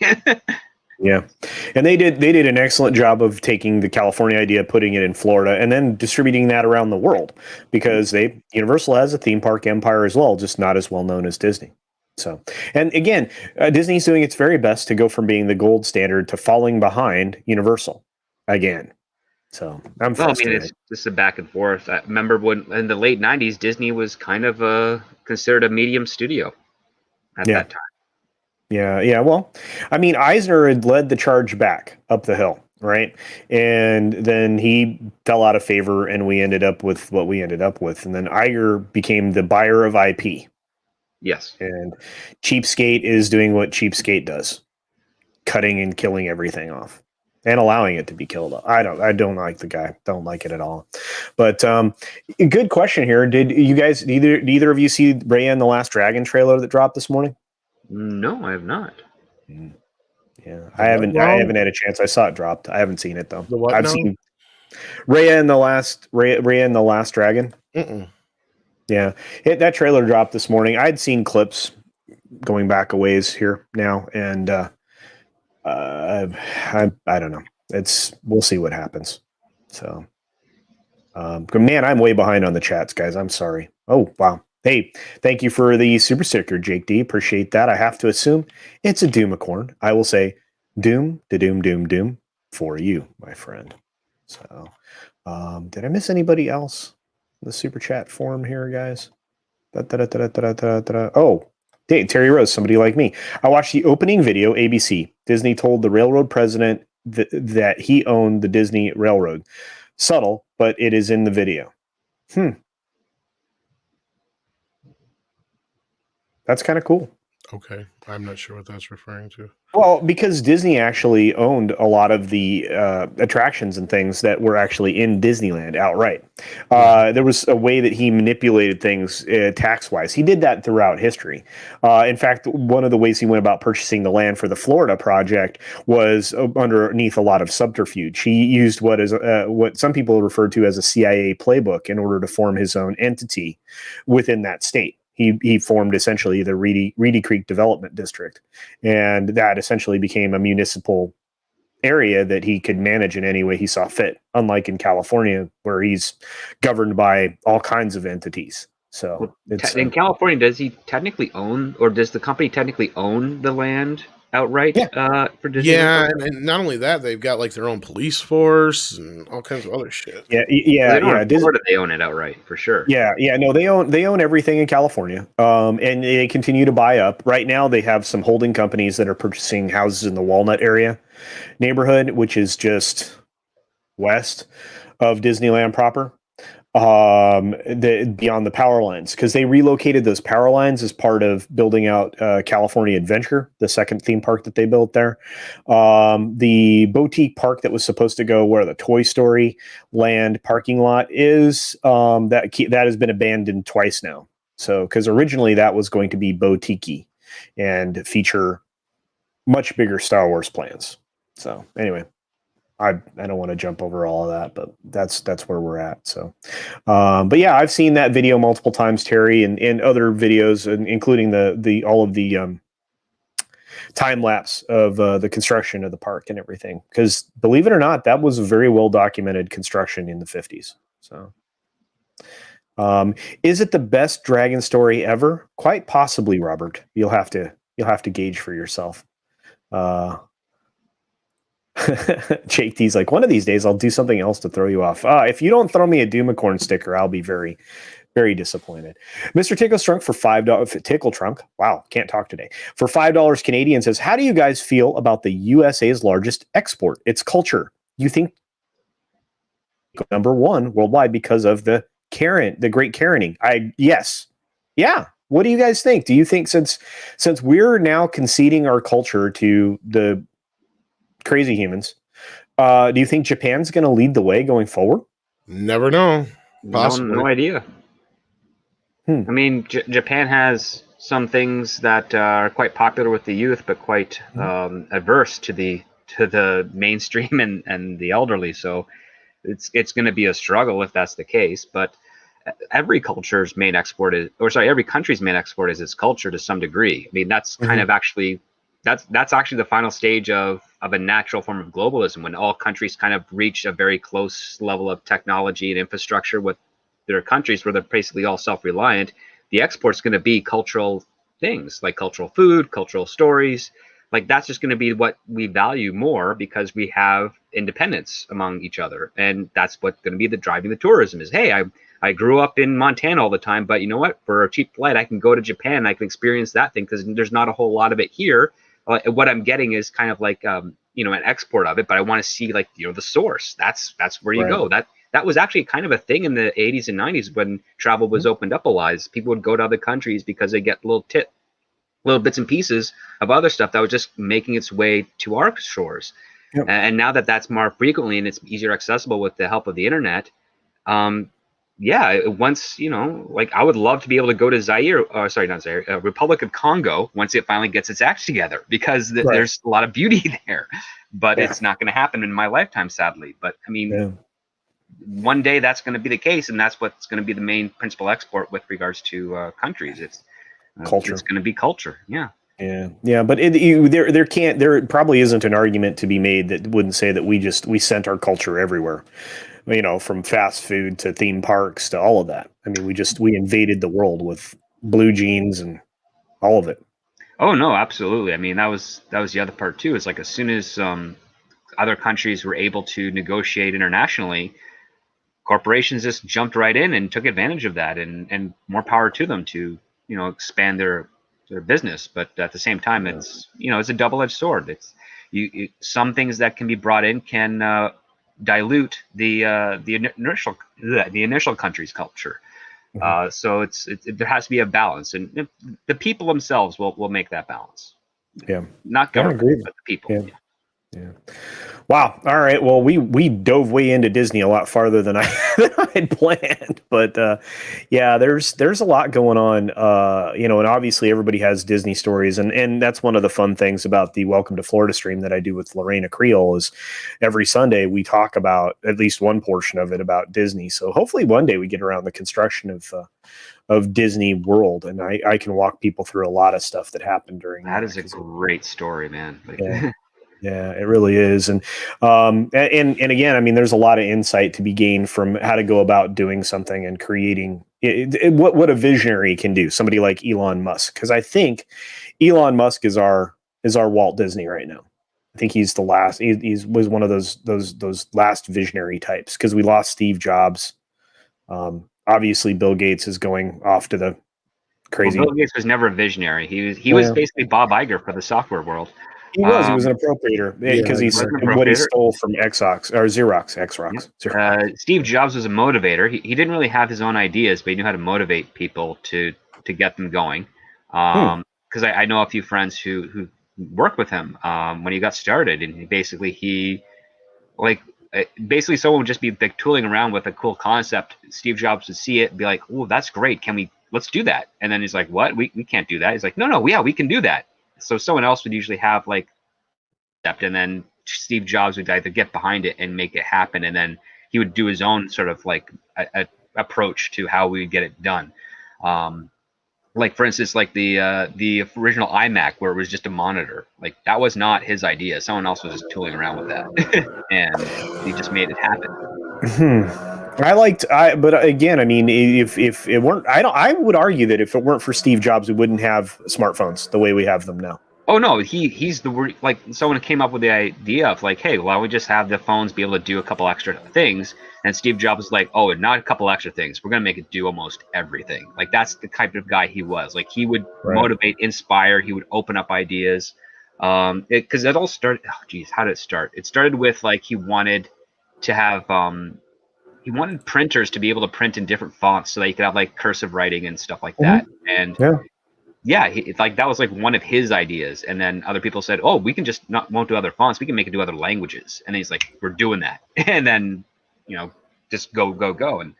Yeah, and they did an excellent job of taking the California idea, putting it in Florida, and then distributing that around the world, because Universal has a theme park empire as well, just not as well known as Disney. So, and again, Disney's doing its very best to go from being the gold standard to falling behind Universal again. So I'm frustrated. I mean, it's just a back and forth. I remember when in the late 90s, Disney was kind of considered a medium studio at that time. Yeah. Well, I mean, Eisner had led the charge back up the hill, right? And then he fell out of favor, and we ended up with what we ended up with. And then Iger became the buyer of IP. Yes. And Cheapskate is doing what Cheapskate does, cutting and killing everything off and allowing it to be killed. I don't like the guy. Don't like it at all. But good question here. Did you guys, neither of you see Raya and the Last Dragon trailer that dropped this morning? No, I have not. Yeah, I haven't had a chance. I saw it dropped. I haven't seen it though. The what? I've seen Raya and the Last Dragon. Yeah, that trailer dropped this morning. I'd seen clips going back a ways here now, and I don't know. We'll see what happens. So, man, I'm way behind on the chats, guys. I'm sorry. Oh wow. Hey, thank you for the super sticker, Jake D. Appreciate that. I have to assume it's a Doomicorn. I will say doom for you, my friend. So, did I miss anybody else in the super chat form here, guys? Oh, hey, Terry Rose, somebody like me. I watched the opening video, ABC. Disney told the railroad president that he owned the Disney Railroad. Subtle, but it is in the video. That's kind of cool. Okay. I'm not sure what that's referring to. Well, because Disney actually owned a lot of the attractions and things that were actually in Disneyland outright. There was a way that he manipulated things tax-wise. He did that throughout history. In fact, one of the ways he went about purchasing the land for the Florida project was underneath a lot of subterfuge. He used what some people refer to as a CIA playbook in order to form his own entity within that state. He formed essentially the Reedy Creek Development District, and that essentially became a municipal area that he could manage in any way he saw fit, unlike in California, where he's governed by all kinds of entities. So it's in California, does he technically own, or does the company technically own the land outright for Disney? Yeah, and not only that, they've got like their own police force and all kinds of other shit. In Florida, they own it outright for sure. No, they own everything in California, and they continue to buy up. Right now, they have some holding companies that are purchasing houses in the Walnut area neighborhood, which is just west of Disneyland proper. Beyond the power lines, because they relocated those power lines as part of building out California Adventure, the second theme park that they built there. The boutique park that was supposed to go where the Toy Story Land parking lot is, that has been abandoned twice now. So, because originally that was going to be boutique and feature much bigger Star Wars plans. So anyway, I don't want to jump over all of that, but that's where we're at. So, but yeah, I've seen that video multiple times, Terry, and other videos, including the all of the time lapse of the construction of the park and everything. Because believe it or not, that was a very well documented construction in the 50s. So, is it the best dragon story ever? Quite possibly, Robert. You'll have to gauge for yourself. Jake D's like, one of these days I'll do something else to throw you off. If you don't throw me a Doomicorn sticker, I'll be very, very disappointed. Mr. Tickle Trunk for $5. Tickle Trunk. Wow, can't talk today. For $5 Canadian says, how do you guys feel about the USA's largest export? Its culture. You think number one worldwide because of the great Karening? Yes. Yeah. What do you guys think? Do you think since we're now conceding our culture to the crazy humans, do you think Japan's going to lead the way going forward? Never know. Possibly. No idea. I mean, Japan has some things that are quite popular with the youth, but quite adverse to the mainstream and the elderly. So it's going to be a struggle if that's the case. But every country's main export is its culture to some degree. I mean, that's kind of actually. That's actually the final stage of a natural form of globalism, when all countries kind of reach a very close level of technology and infrastructure with their countries where they're basically all self-reliant. The export's going to be cultural things like cultural food, cultural stories. Like that's just going to be what we value more because we have independence among each other. And that's what's going to be driving the tourism is, hey, I grew up in Montana all the time, but you know what? For a cheap flight, I can go to Japan and I can experience that thing because there's not a whole lot of it here. What I'm getting is kind of like an export of it, but I want to see the source. That's where you go. That was actually kind of a thing in the 80s and 90s when travel was opened up a lot. People would go to other countries because they get little bits and pieces of other stuff that was just making its way to our shores. Yep. And now that that's more frequently and it's easier accessible with the help of the internet, once, I would love to be able to go to Republic of Congo once it finally gets its act together, because there's a lot of beauty there, but it's not going to happen in my lifetime, sadly. But I mean, one day that's going to be the case, and that's what's going to be the main principal export with regards to countries. It's culture. It's going to be culture. Yeah. Yeah, but there probably isn't an argument to be made that wouldn't say that we sent our culture everywhere. From fast food to theme parks to all of that. I mean, we invaded the world with blue jeans and all of it. Oh no, absolutely. I mean, that was the other part too. It's like as soon as other countries were able to negotiate internationally, corporations just jumped right in and took advantage of that, and more power to them to expand their business. But at the same time, it's a double-edged sword. It's some things that can be brought in can dilute the initial country's culture. So there has to be a balance, and the people themselves will make that balance. Yeah, not government, but the people. Yeah. Wow. All right. Well, we dove way into Disney a lot farther than I had planned, but there's a lot going on. And obviously everybody has Disney stories, and that's one of the fun things about the Welcome to Florida stream that I do with Lorena Creel is every Sunday we talk about at least one portion of it about Disney. So hopefully one day we get around the construction of Disney World, and I can walk people through a lot of stuff that happened during that. Is a great story, man. Yeah, it really is. And again, I mean, there's a lot of insight to be gained from how to go about doing something and creating what a visionary can do. Somebody like Elon Musk, because I think Elon Musk is our Walt Disney right now. I think he's the last. He was one of those last visionary types, because we lost Steve Jobs. Obviously, Bill Gates is going off to the crazy. Well, Bill Gates was never a visionary. He was basically Bob Iger for the software world. He was an appropriator, because he's what he stole from Xerox. Steve Jobs was a motivator. He didn't really have his own ideas, but he knew how to motivate people to get them going. Because I know a few friends who worked with him when he got started, and basically someone would just be like tooling around with a cool concept. Steve Jobs would see it and be like, "Oh, that's great. Let's do that." And then he's like, "What? We can't do that." He's like, "No, yeah, we can do that." So someone else would usually have like, and then Steve Jobs would either get behind it and make it happen, and then he would do his own sort of like a approach to how we would get it done. Like for instance, like the original iMac, where it was just a monitor. Like that was not his idea. Someone else was just tooling around with that, and he just made it happen. But again, I mean, if it weren't, I would argue that if it weren't for Steve Jobs, we wouldn't have smartphones the way we have them now. Oh no, he's like someone came up with the idea of like, hey, why don't we just have the phones be able to do a couple extra things? And Steve Jobs was like, oh, not a couple extra things. We're gonna make it do almost everything. Like that's the type of guy he was. Like he would motivate, inspire. He would open up ideas. Because it all started. Oh, geez, how did it start? It started with like he wanted to have he wanted printers to be able to print in different fonts so that you could have like cursive writing and stuff like that. And that was like one of his ideas. And then other people said, oh, we can just won't do other fonts. We can make it do other languages. And he's like, we're doing that. And then, just go. And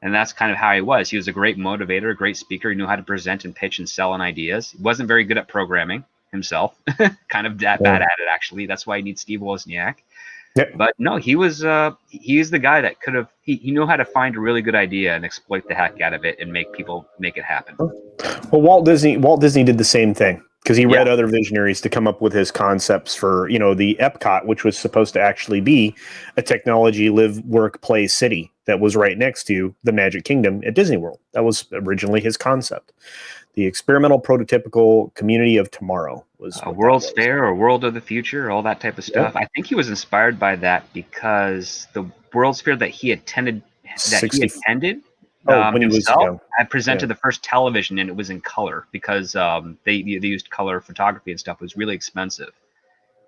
that's kind of how he was. He was a great motivator, a great speaker. He knew how to present and pitch and sell on ideas. He wasn't very good at programming himself, kind of bad at it, actually. That's why he needs Steve Wozniak. Yep. But no, he's the guy that could have, he knew how to find a really good idea and exploit the heck out of it and make it happen. Well, Walt Disney did the same thing, because he read other visionaries to come up with his concepts for, the Epcot, which was supposed to actually be a technology live, work, play city that was right next to the Magic Kingdom at Disney World. That was originally his concept. The experimental prototypical community of tomorrow was a World's Fair or World of the Future, all that type of stuff. I think he was inspired by that because the World's Fair that he attended, when he was young. I presented the first television, and it was in color because they used color photography and stuff. It was really expensive,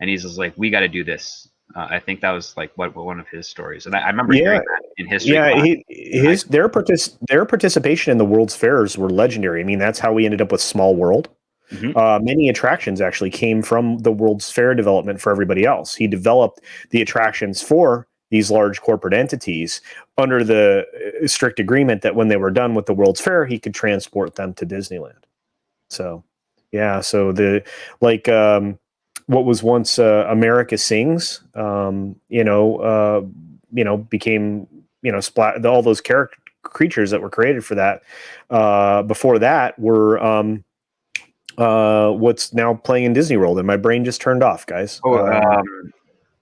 and he's just like, we got to do this. I think that was like one of his stories, and I remember hearing that in history. Yeah, their participation in the World's Fairs were legendary. I mean, that's how we ended up with Small World. Mm-hmm. Many attractions actually came from the World's Fair development for everybody else. He developed the attractions for these large corporate entities under the strict agreement that when they were done with the World's Fair, he could transport them to Disneyland. So, what was once America Sings, became, all those creatures that were created for that. Before that were what's now playing in Disney World, and my brain just turned off, guys.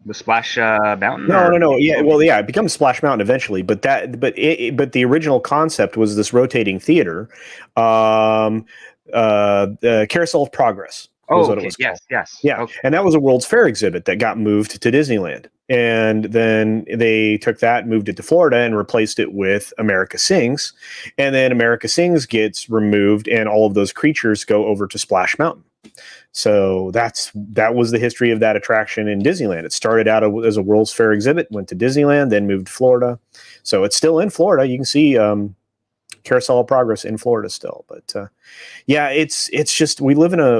The Splash Mountain? No. Yeah, well, it becomes Splash Mountain eventually, but the original concept was this rotating theater, Carousel of Progress. Oh, okay. Yes. Yeah, okay. And that was a World's Fair exhibit that got moved to Disneyland, and then they took that, moved it to Florida, and replaced it with America Sings, and then America Sings gets removed, and all of those creatures go over to Splash Mountain. So that was the history of that attraction in Disneyland. It started out as a World's Fair exhibit, went to Disneyland, then moved to Florida. So it's still in Florida. You can see Carousel of Progress in Florida still. But it's just we live in a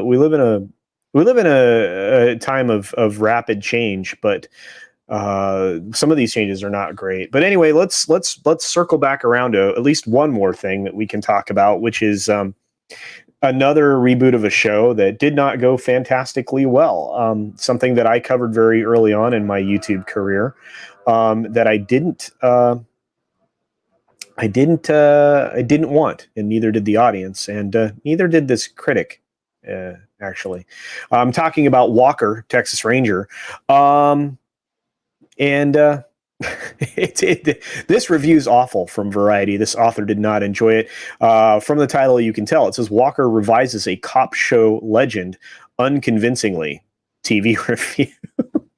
time of rapid change, but some of these changes are not great. But anyway, let's circle back around to at least one more thing that we can talk about, which is another reboot of a show that did not go fantastically well. Something that I covered very early on in my YouTube career that I didn't want, and neither did the audience, and neither did this critic. Actually, I'm talking about Walker, Texas Ranger, and This review is awful from Variety. This author did not enjoy it. From the title, you can tell. It says Walker revises a cop show legend unconvincingly. TV review.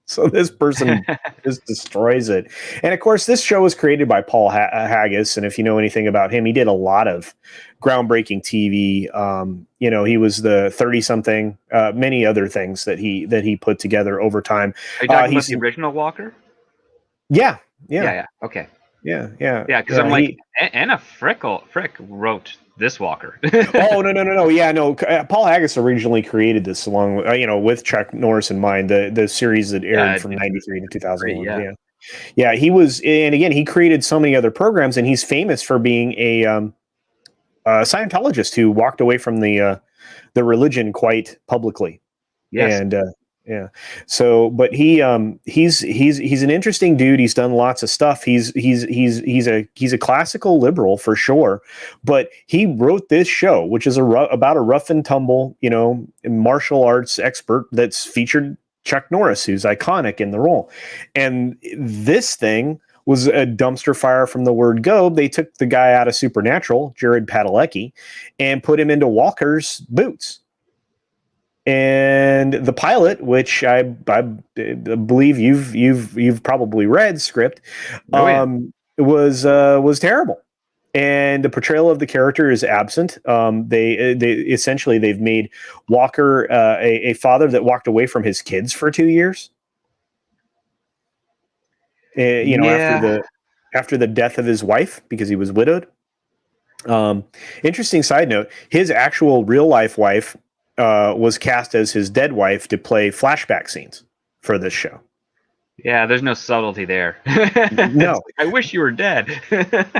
So this person just destroys it. And of course, this show was created by Paul Haggis. And if you know anything about him, he did a lot of groundbreaking TV. He was the 30-something, many other things that he put together over time. Are you talking about the original Walker? Yeah. Okay. Yeah. Because I'm like, Anna Frick wrote this Walker. Oh no. Yeah, no. Paul Haggis originally created this along with with Chuck Norris in mind. The series that aired from '93 to 2001. Yeah. He was, and again, he created so many other programs, and he's famous for being a Scientologist who walked away from the religion quite publicly. Yes. And yeah. So, but he's an interesting dude. He's done lots of stuff. He's a classical liberal for sure. But he wrote this show, which is about a rough and tumble, martial arts expert that's featured Chuck Norris, who's iconic in the role. And this thing was a dumpster fire from the word go. They took the guy out of Supernatural, Jared Padalecki, and put him into Walker's boots. And the pilot, which I believe you've probably read, script, was terrible, and the portrayal of the character is absent. They essentially they've made Walker a father that walked away from his kids for 2 years. After the death of his wife, because he was widowed. Interesting side note: his actual real life wife was cast as his dead wife to play flashback scenes for this show. Yeah, there's no subtlety there. No. I wish you were dead.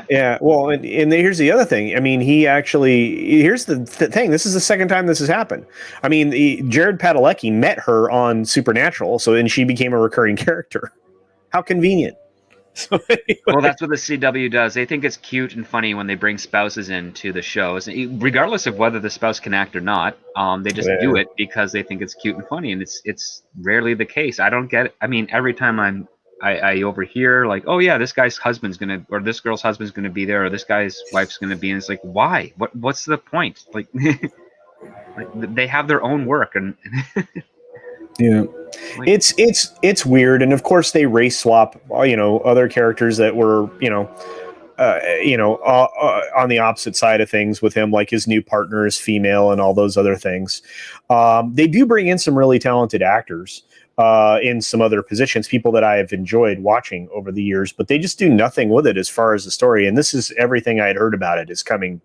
Yeah, well, and here's the other thing. I mean, here's the thing. This is the second time this has happened. I mean, Jared Padalecki met her on Supernatural, and she became a recurring character. How convenient. So anyway. Well, that's what the CW does. They think it's cute and funny when they bring spouses into the shows, regardless of whether the spouse can act or not. They just do it because they think it's cute and funny, and it's rarely the case. I don't get it. I mean, every time I overhear like, oh yeah, this guy's husband's gonna, or this girl's husband's gonna be there, or this guy's wife's gonna be, and it's like, why? What's the point? Like, like they have their own work, and yeah. It's weird, and of course they race swap other characters that were on the opposite side of things with him, like his new partner is female and all those other things. They do bring in some really talented actors in some other positions, people that I have enjoyed watching over the years, but they just do nothing with it as far as the story. And this is everything I had heard about it is coming,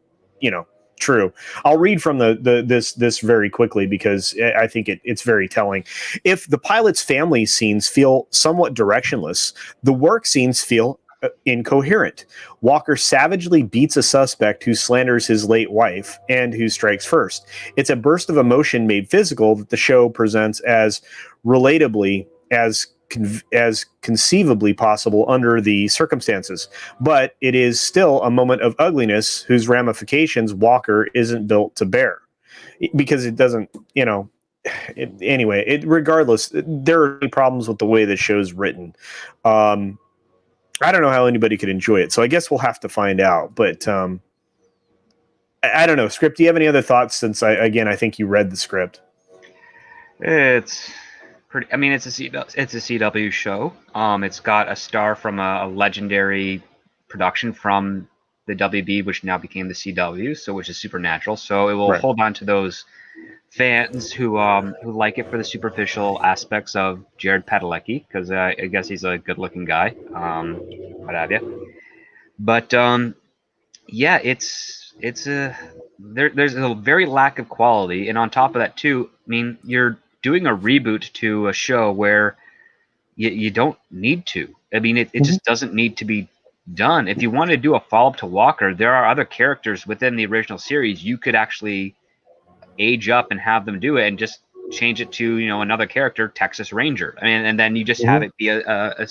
true. I'll read from this very quickly because I think it's very telling. If the pilot's family scenes feel somewhat directionless, the work scenes feel incoherent. Walker savagely beats a suspect who slanders his late wife and who strikes first. It's a burst of emotion made physical that the show presents as relatably as conceivably possible under the circumstances, but it is still a moment of ugliness whose ramifications Walker isn't built to bear, because it doesn't, regardless, there are problems with the way the show's written. I don't know how anybody could enjoy it, so I guess we'll have to find out, but I don't know. Script, do you have any other thoughts, since I think you read the script? It's pretty. I mean, it's a CW show. It's got a star from a legendary production from the WB, which now became the CW, which is Supernatural. So it will hold on to those fans who like it for the superficial aspects of Jared Padalecki, because I guess he's a good-looking guy. What have you? But yeah, there's a very lack of quality, and on top of that too, I mean, you're doing a reboot to a show where you don't need to. I mean, it just doesn't need to be done. If you want to do a follow-up to Walker, there are other characters within the original series you could actually age up and have them do it, and just change it to another character, Texas Ranger. I mean, and then you just have it be a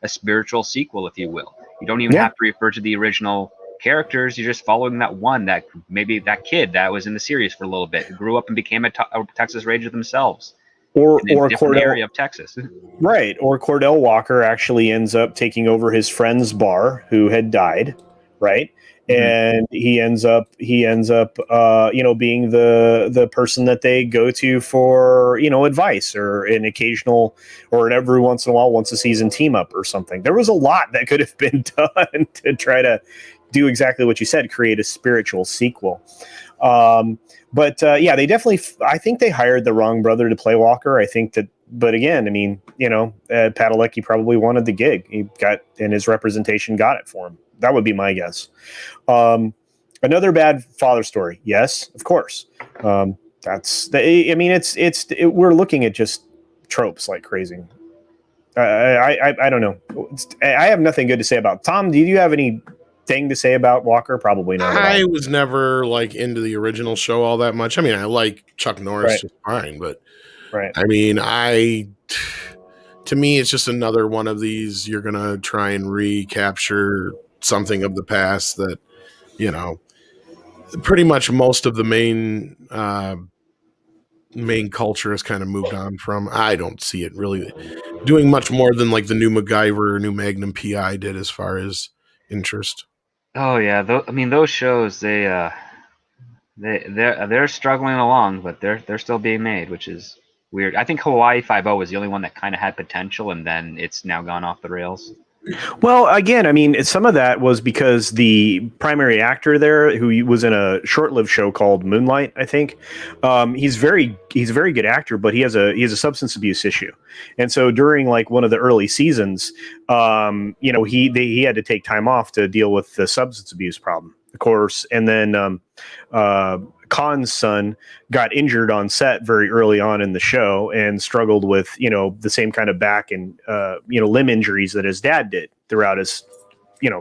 spiritual sequel, if you will. You don't even have to refer to the original characters. You're just following that one, that maybe that kid that was in the series for a little bit, grew up and became a Texas Ranger themselves. or in a different Cordell area of Texas. Right. Or Cordell Walker actually ends up taking over his friend's bar who had died. Right. And he ends up, being the person that they go to for, advice or an occasional or an every once in a while, once a season team up or something. There was a lot that could have been done to try to do exactly what you said, create a spiritual sequel. But they definitely, I think they hired the wrong brother to play Walker. I think that, but again, I mean, Padalecki probably wanted the gig. He got, and his representation got it for him. That would be my guess. Another bad father story. Yes, of course. We're looking at just tropes like crazy. I don't know. I have nothing good to say about Tom. Do you have anything to say about Walker? Probably not. I was never like into the original show all that much. I mean, I like Chuck Norris just fine, but I mean, to me, it's just another one of these. You're gonna try and recapture something of the past that, pretty much most of the main culture has kind of moved on from. I don't see it really doing much more than like the new MacGyver or new Magnum PI did as far as interest. Oh yeah, those shows they're struggling along, but they're still being made, which is weird. I think Hawaii 5-0 was the only one that kind of had potential, and then it's now gone off the rails. Well, again, I mean, some of that was because the primary actor there, who was in a short-lived show called Moonlight, I think, he's a very good actor, but he has a substance abuse issue, and so during like one of the early seasons, he had to take time off to deal with the substance abuse problem, of course, and then Khan's son got injured on set very early on in the show and struggled with, the same kind of back and, limb injuries that his dad did throughout his,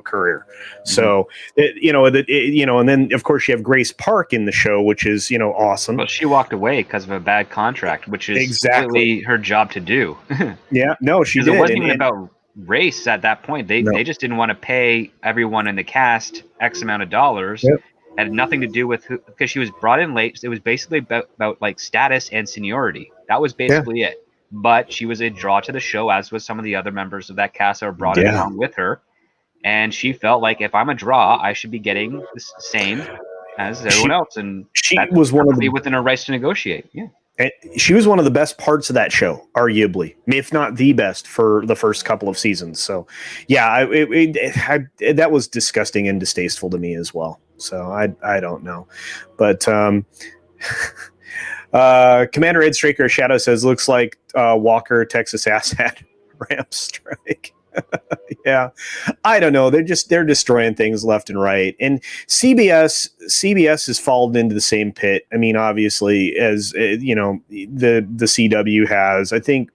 career. So, and then of course you have Grace Park in the show, which is, awesome. Well, she walked away because of a bad contract, which is completely her job to do. Yeah, no, she did. It wasn't even about race at that point. They just didn't want to pay everyone in the cast X amount of dollars. Yep. Had nothing to do with because she was brought in late. It was basically about like status and seniority. That was basically it. But she was a draw to the show, as was some of the other members of that cast that were brought in along with her. And she felt like if I'm a draw, I should be getting the same as everyone else. And she was one of within her rights to negotiate. Yeah. And she was one of the best parts of that show, arguably, if not the best, for the first couple of seasons. So, yeah, that was disgusting and distasteful to me as well. So I don't know, but Commander Ed Straker Shadow says looks like Walker Texas ass had ramp strike. Yeah, I don't know. They're destroying things left and right, and CBS has fallen into the same pit. I mean, obviously, as the CW has. I think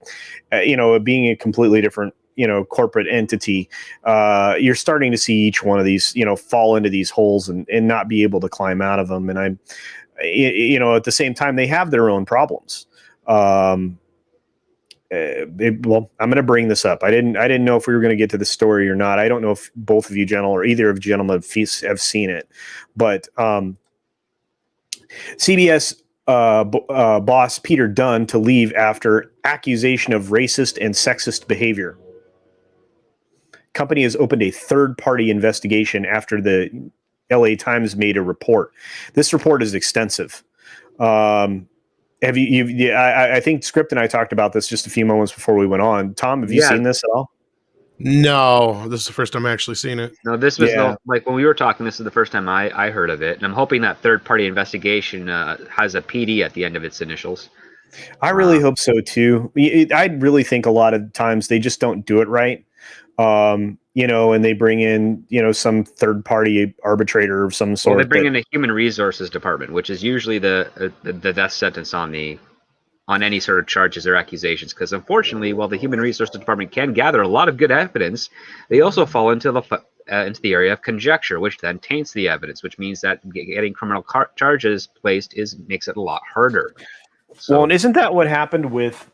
being a completely different corporate entity, you're starting to see each one of these fall into these holes and not be able to climb out of them. And at the same time, they have their own problems. I'm going to bring this up. I didn't know if we were going to get to the story or not. I don't know if both of you gentlemen or either of you gentlemen have seen it, but CBS boss Peter Dunn to leave after accusation of racist and sexist behavior. Company has opened a third-party investigation after the LA Times made a report. This report is extensive. I think Script and I talked about this just a few moments before we went on. Tom, have you seen this at all? No, this is the first time I actually seen it. No, this was like when we were talking, this is the first time I heard of it. And I'm hoping that third-party investigation has a PD at the end of its initials. I really hope so, too. I really think a lot of times they just don't do it right. And they bring in, some third-party arbitrator of some sort. Well, they bring in the Human Resources Department, which is usually the death sentence on any sort of charges or accusations. Because unfortunately, while the Human Resources Department can gather a lot of good evidence, they also fall into the area of conjecture, which then taints the evidence, which means that getting criminal charges placed makes it a lot harder. So, well, and isn't that what happened with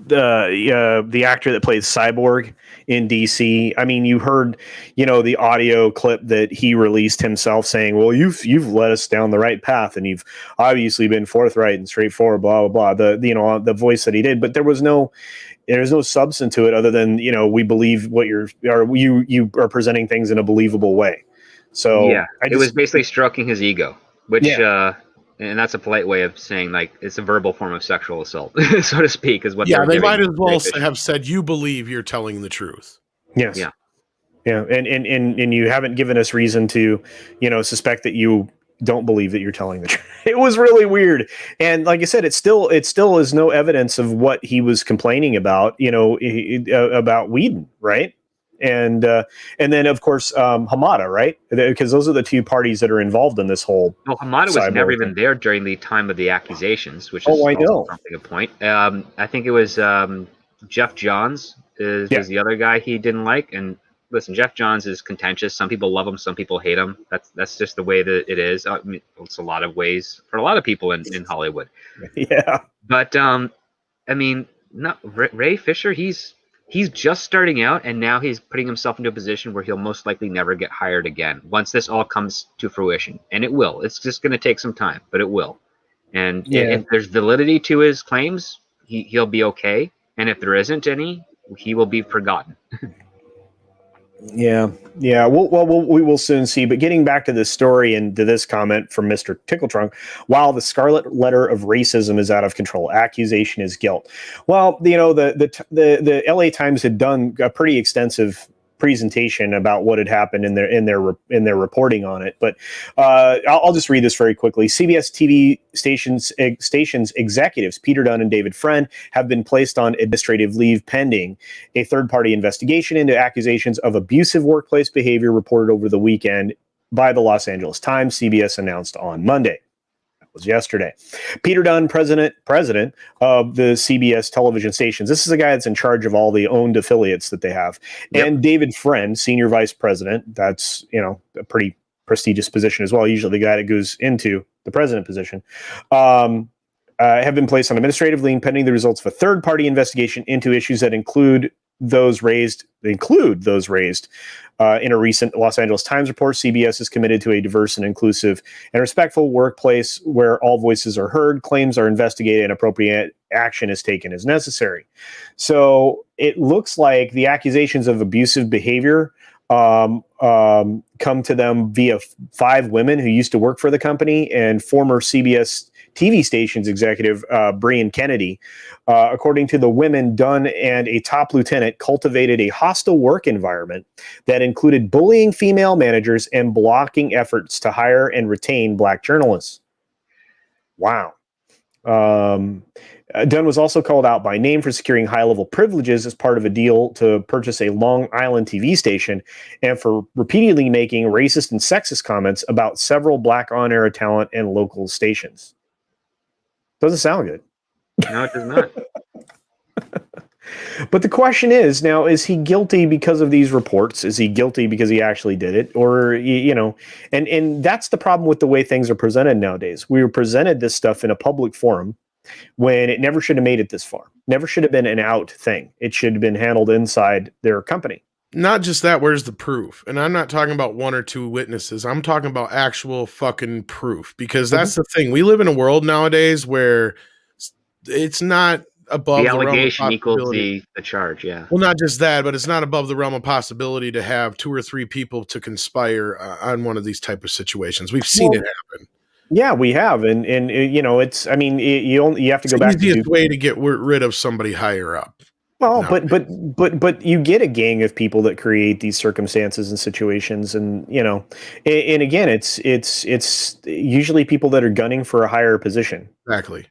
the actor that plays Cyborg in DC. I mean, you heard, the audio clip that he released himself saying, "Well, you've led us down the right path, and you've obviously been forthright and straightforward." Blah blah blah. The voice that he did, but there's no substance to it other than we believe what you are presenting things in a believable way. So yeah, it was basically stroking his ego, which and that's a polite way of saying like it's a verbal form of sexual assault, so to speak, is what. Yeah, they might as well Ray have said you believe you're telling the truth. Yes. Yeah. Yeah, and you haven't given us reason to, suspect that you don't believe that you're telling the truth. It was really weird, and like I said, it still is no evidence of what he was complaining about, about Whedon, right? And then of course Hamada, right? Because those are the two parties that are involved in this whole. Well, Hamada was never even there during the time of the accusations, which is also something a point. I think it was Jeff Johns was the other guy he didn't like. And listen, Jeff Johns is contentious. Some people love him, some people hate him. That's just the way that it is. I mean, it's a lot of ways for a lot of people in Hollywood. Yeah. But I mean, Ray Fisher, he's just starting out, and now he's putting himself into a position where he'll most likely never get hired again once this all comes to fruition. And it will. It's just going to take some time, but it will. And if there's validity to his claims, he'll be okay. And if there isn't any, he will be forgotten. Yeah. We will soon see. But getting back to this story and to this comment from Mr. Tickletrunk, while the scarlet letter of racism is out of control, accusation is guilt. Well, the LA Times had done a pretty extensive presentation about what had happened in their reporting on it. But I'll just read this very quickly. CBS TV stations executives Peter Dunn and David Friend have been placed on administrative leave pending a third-party investigation into accusations of abusive workplace behavior reported over the weekend by the Los Angeles Times, CBS announced on Monday. Was yesterday. Peter Dunn, president of the CBS television stations. This is the guy that's in charge of all the owned affiliates that they have. Yep. And David Friend, senior vice president. That's, a pretty prestigious position as well. Usually the guy that goes into the president position. Have been placed on administrative leave pending the results of a third-party investigation into issues that include those raised in a recent Los Angeles Times report. CBS is committed to a diverse and inclusive and respectful workplace where all voices are heard, claims are investigated, and appropriate action is taken as necessary. So it looks like the accusations of abusive behavior come to them via 5 women who used to work for the company and former CBS TV stations executive Brian Kennedy. According to the women, Dunn and a top lieutenant cultivated a hostile work environment that included bullying female managers and blocking efforts to hire and retain Black journalists. Wow. Dunn was also called out by name for securing high-level privileges as part of a deal to purchase a Long Island TV station and for repeatedly making racist and sexist comments about several Black on-air talent and local stations. Doesn't sound good. No, it does not. But the question is now, is he guilty because of these reports? Is he guilty because he actually did it? Or, and that's the problem with the way things are presented nowadays. We were presented this stuff in a public forum when it never should have made it this far. Never should have been an out thing. It should have been handled inside their company. Not just that, where's the proof? And I'm not talking about 1 or 2 witnesses. I'm talking about actual fucking proof, because that's the thing. We live in a world nowadays where it's not above the realm of allegation equals possibility. the charge. Yeah. Well, not just that, but it's not above the realm of possibility to have 2 or 3 people to conspire on one of these type of situations. We've seen it happen. Yeah, we have, and it's. I mean, you have to go back. It's the easiest way to get rid of somebody higher up. Well, but you get a gang of people that create these circumstances and situations, and and again, it's usually people that are gunning for a higher position. Exactly.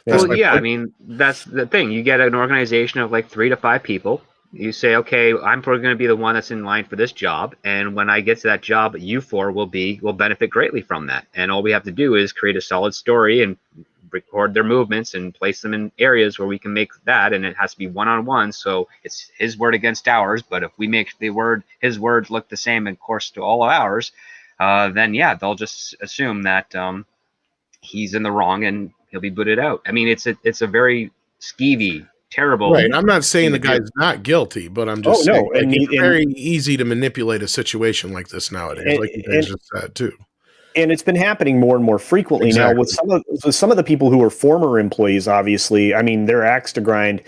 Well, yeah, I mean, that's the thing. You get an organization of like 3 to 5 people. You say, okay, I'm probably going to be the one that's in line for this job, and when I get to that job, you 4 will benefit greatly from that. And all we have to do is create a solid story and record their movements and place them in areas where we can make that, and it has to be one-on-one, so it's his word against ours. But if we make his words look the same, of course, to all of ours, then yeah, they'll just assume that he's in the wrong and he'll be booted out. I mean, it's a very skeevy terrible. Right. I'm not saying the thing to do. guy's not guilty, but I'm Oh just no, saying like, and it's very easy to manipulate a situation like this nowadays, like you guys and, just said too. and it's been happening more and more frequently now with Exactly. some of the people who are former employees. Obviously, I mean, their axe to grind.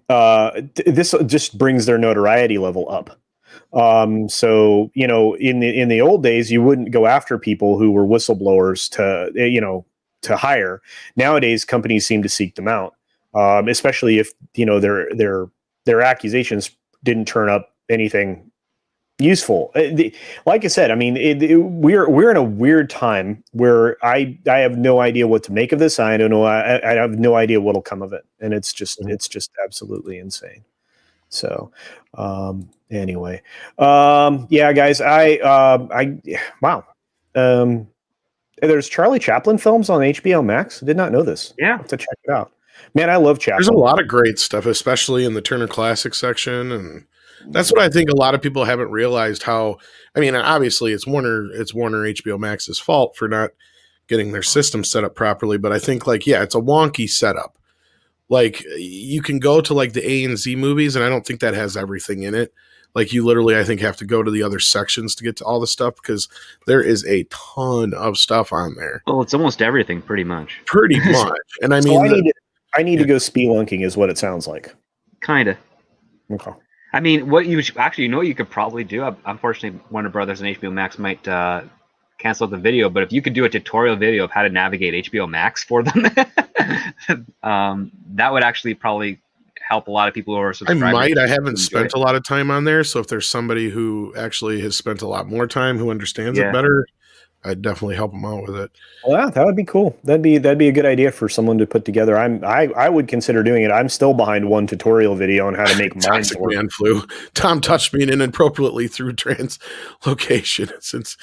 This just brings their notoriety level up. So in the old days, you wouldn't go after people who were whistleblowers to hire. Nowadays, companies seem to seek them out, especially if their accusations didn't turn up anything useful. Like I said, I mean, we're in a weird time where I have no idea what to make of this. I don't know. I have no idea what'll come of it, and it's just absolutely insane. So, anyway, yeah, guys, wow. There's Charlie Chaplin films on HBO Max. I did not know this. Yeah. I'll have to check it out. Man, I love Chaplin. There's a lot of great stuff, especially in the Turner Classic section, and that's what I think a lot of people haven't realized how. I mean, obviously, it's Warner HBO Max's fault for not getting their system set up properly, but I think it's a wonky setup. Like you can go to like the A and Z movies, and I don't think that has everything in it. Like you literally, I think, have to go to the other sections to get to all the stuff because there is a ton of stuff on there. Well, it's almost everything, pretty much. Pretty much. And I So mean, I need to go spelunking, is what it sounds like. Kind of. Okay. I mean, what you could probably do. Unfortunately, Warner Brothers and HBO Max might cancel the video, but if you could do a tutorial video of how to navigate HBO Max for them, that would actually probably help a lot of people who are subscribers. I haven't spent a lot of time on there, so if there's somebody who actually has spent a lot more time who understands it better, I'd definitely help them out with it. Well, yeah, that would be cool. That'd be a good idea for someone to put together. I would consider doing it. I'm still behind one tutorial video on how to make mine Toxic work. Man flu. Tom touched me inappropriately through translocation. Since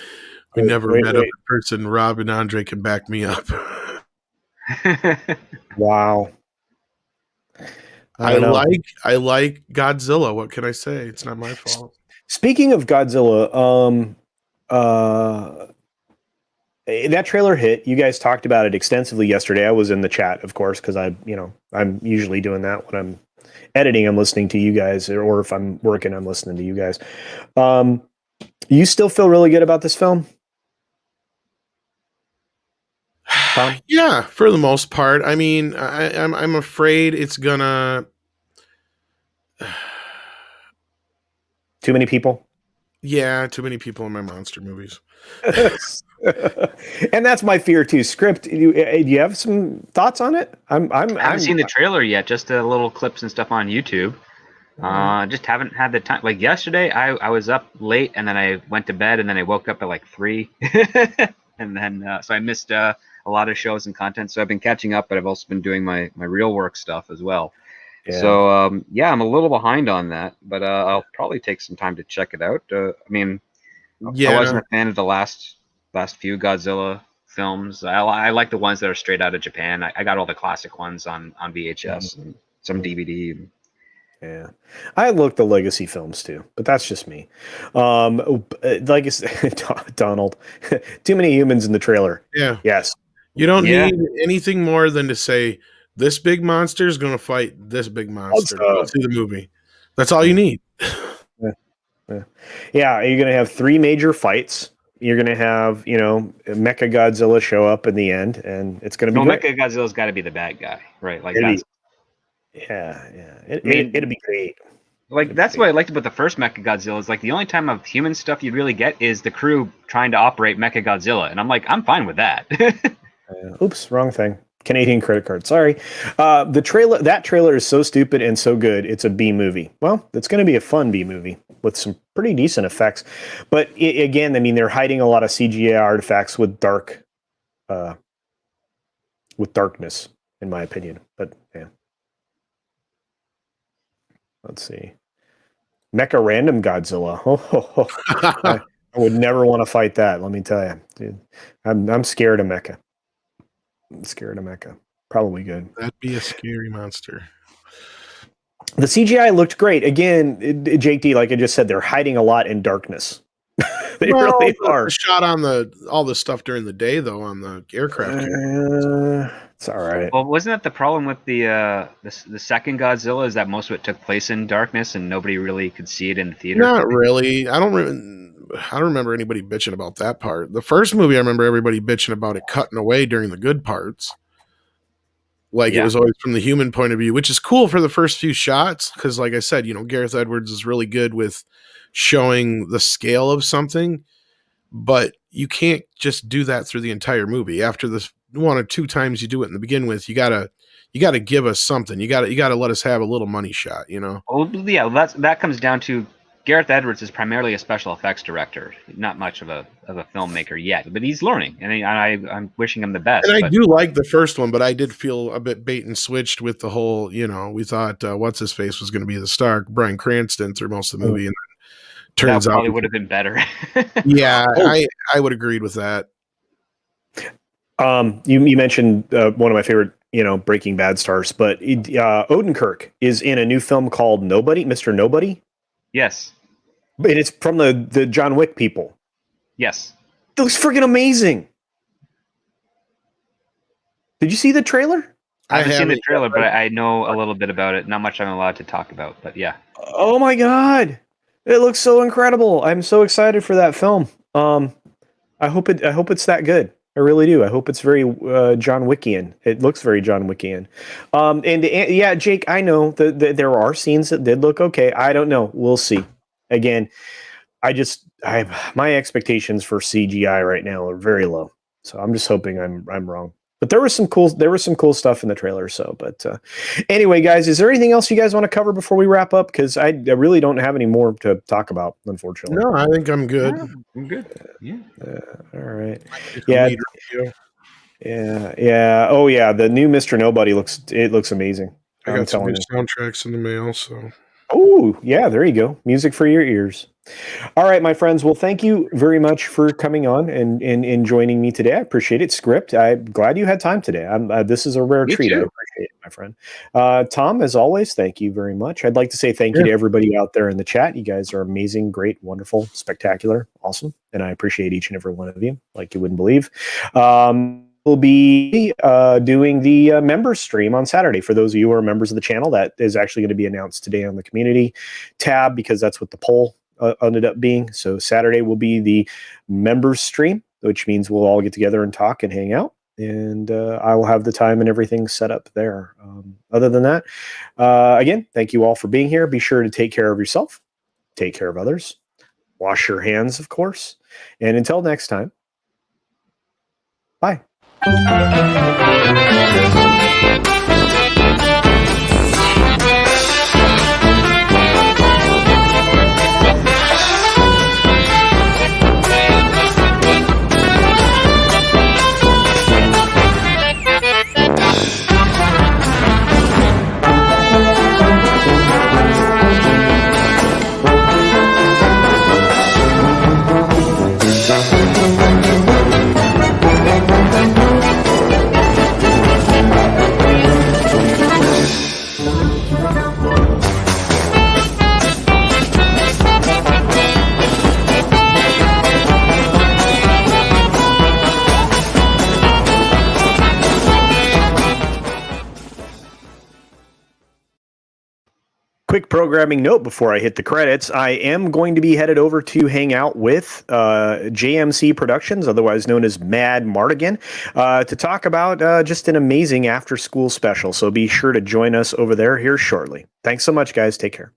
we never met up in person, Rob and Andre can back me up. Wow. I like Godzilla. What can I say? It's not my fault. Speaking of Godzilla, that trailer hit. You guys talked about it extensively yesterday. I was in the chat, of course, because I'm usually doing that when I'm editing. I'm listening to you guys, or if I'm working, I'm listening to you guys. You still feel really good about this film? Tom? Yeah, for the most part. I mean, I'm afraid it's gonna. Too many people? Yeah, too many people in my monster movies. And that's my fear too. Script. Do you have some thoughts on it? I haven't seen the trailer yet. Just little clips and stuff on YouTube. Just haven't had the time. Like yesterday, I was up late and then I went to bed and then I woke up at like 3, and then so I missed a lot of shows and content. So I've been catching up, but I've also been doing my real work stuff as well. Yeah. So I'm a little behind on that, but I'll probably take some time to check it out. I mean, I wasn't a fan of the last few Godzilla films. I like the ones that are straight out of Japan. I got all the classic ones on VHS and some DVD. Yeah, I look the legacy films too, but that's just me. Like I said, Donald, too many humans in the trailer. Yeah. Yes. You don't need anything more than to say this big monster is going to fight this big monster. Go see the movie. That's all you need. Yeah, you're going to have 3 major fights. You're going to have, Mecha Godzilla show up in the end, and it's going to be great. Mecha Godzilla's got to be the bad guy, right? Like it'll be great. Like that's what I liked about the first Mecha Godzilla is like the only time of human stuff you'd really get is the crew trying to operate Mecha Godzilla, and I'm like, I'm fine with that. Oops, wrong thing. Canadian credit card. Sorry. That trailer is so stupid and so good. It's a B movie. Well, it's going to be a fun B movie with some pretty decent effects. But again, I mean, they're hiding a lot of CGI artifacts with darkness, in my opinion. But yeah. Let's see. Mecha Random Godzilla. I would never want to fight that. Let me tell you, dude. I'm scared of Mecha. Probably good. That'd be a scary monster. The CGI looked great. Again, Jake D, like I just said, they're hiding a lot in darkness. They Well, really are. the shot on all the stuff during the day, though, on the aircraft. It's all right. Well, wasn't that the problem with the second Godzilla? Is that most of it took place in darkness and nobody really could see it in the theater? Not really. I don't remember anybody bitching about that part. The first movie, I remember everybody bitching about it cutting away during the good parts. Like it was always from the human point of view, which is cool for the first few shots. Because, like I said, Gareth Edwards is really good with showing the scale of something, but you can't just do that through the entire movie. After the 1 or 2 times you do it in the begin with, you gotta give us something. You gotta let us have a little money shot. Well, yeah, that comes down to Gareth Edwards is primarily a special effects director, not much of a filmmaker yet, but he's learning, and I'm wishing him the best. And I do like the first one, but I did feel a bit bait and switched with the whole, we thought what's his face was going to be the star, Bryan Cranston, through most of the movie, and turns out probably would have been better. Yeah, I would agreed with that. You mentioned one of my favorite, Breaking Bad stars, but Odenkirk is in a new film called Nobody, Mr. Nobody. Yes. And it's from the John Wick people. Yes. It looks freaking amazing. Did you see the trailer? I haven't seen the trailer, but I know a little bit about it. Not much I'm allowed to talk about, but yeah. Oh my God. It looks so incredible. I'm so excited for that film. I hope it's that good. I really do. I hope it's very John Wickian. It looks very John Wickian. And yeah, Jake, I know that there are scenes that did look okay. I don't know. We'll see. Again, my expectations for CGI right now are very low. So I'm just hoping I'm wrong. But there was some cool stuff in the trailer. So, but anyway, guys, is there anything else you guys want to cover before we wrap up? Because I really don't have any more to talk about, unfortunately. No, I think I'm good. I'm good. Yeah. All right. Yeah. Yeah. Oh yeah. The new Mr. Nobody looks amazing. I got some new soundtracks in the mail. So. Oh yeah, there you go. Music for your ears. All right, my friends. Well, thank you very much for coming on and joining me today. I appreciate it. Script, I'm glad you had time today. This is a rare treat. Too. I appreciate it, my friend. Tom, as always, thank you very much. I'd like to say thank you to everybody out there in the chat. You guys are amazing, great, wonderful, spectacular, awesome, and I appreciate each and every one of you, like you wouldn't believe. We'll be doing the members stream on Saturday. For those of you who are members of the channel, that is actually going to be announced today on the community tab because that's what the poll ended up being. So Saturday will be the members stream, which means we'll all get together and talk and hang out. And I will have the time and everything set up there. Other than that, again, thank you all for being here. Be sure to take care of yourself, take care of others, wash your hands, of course. And until next time, bye. Quick programming note before I hit the credits. I am going to be headed over to hang out with JMC Productions, otherwise known as Mad Mardigan, to talk about just an amazing after-school special. So be sure to join us over there here shortly. Thanks so much, guys. Take care.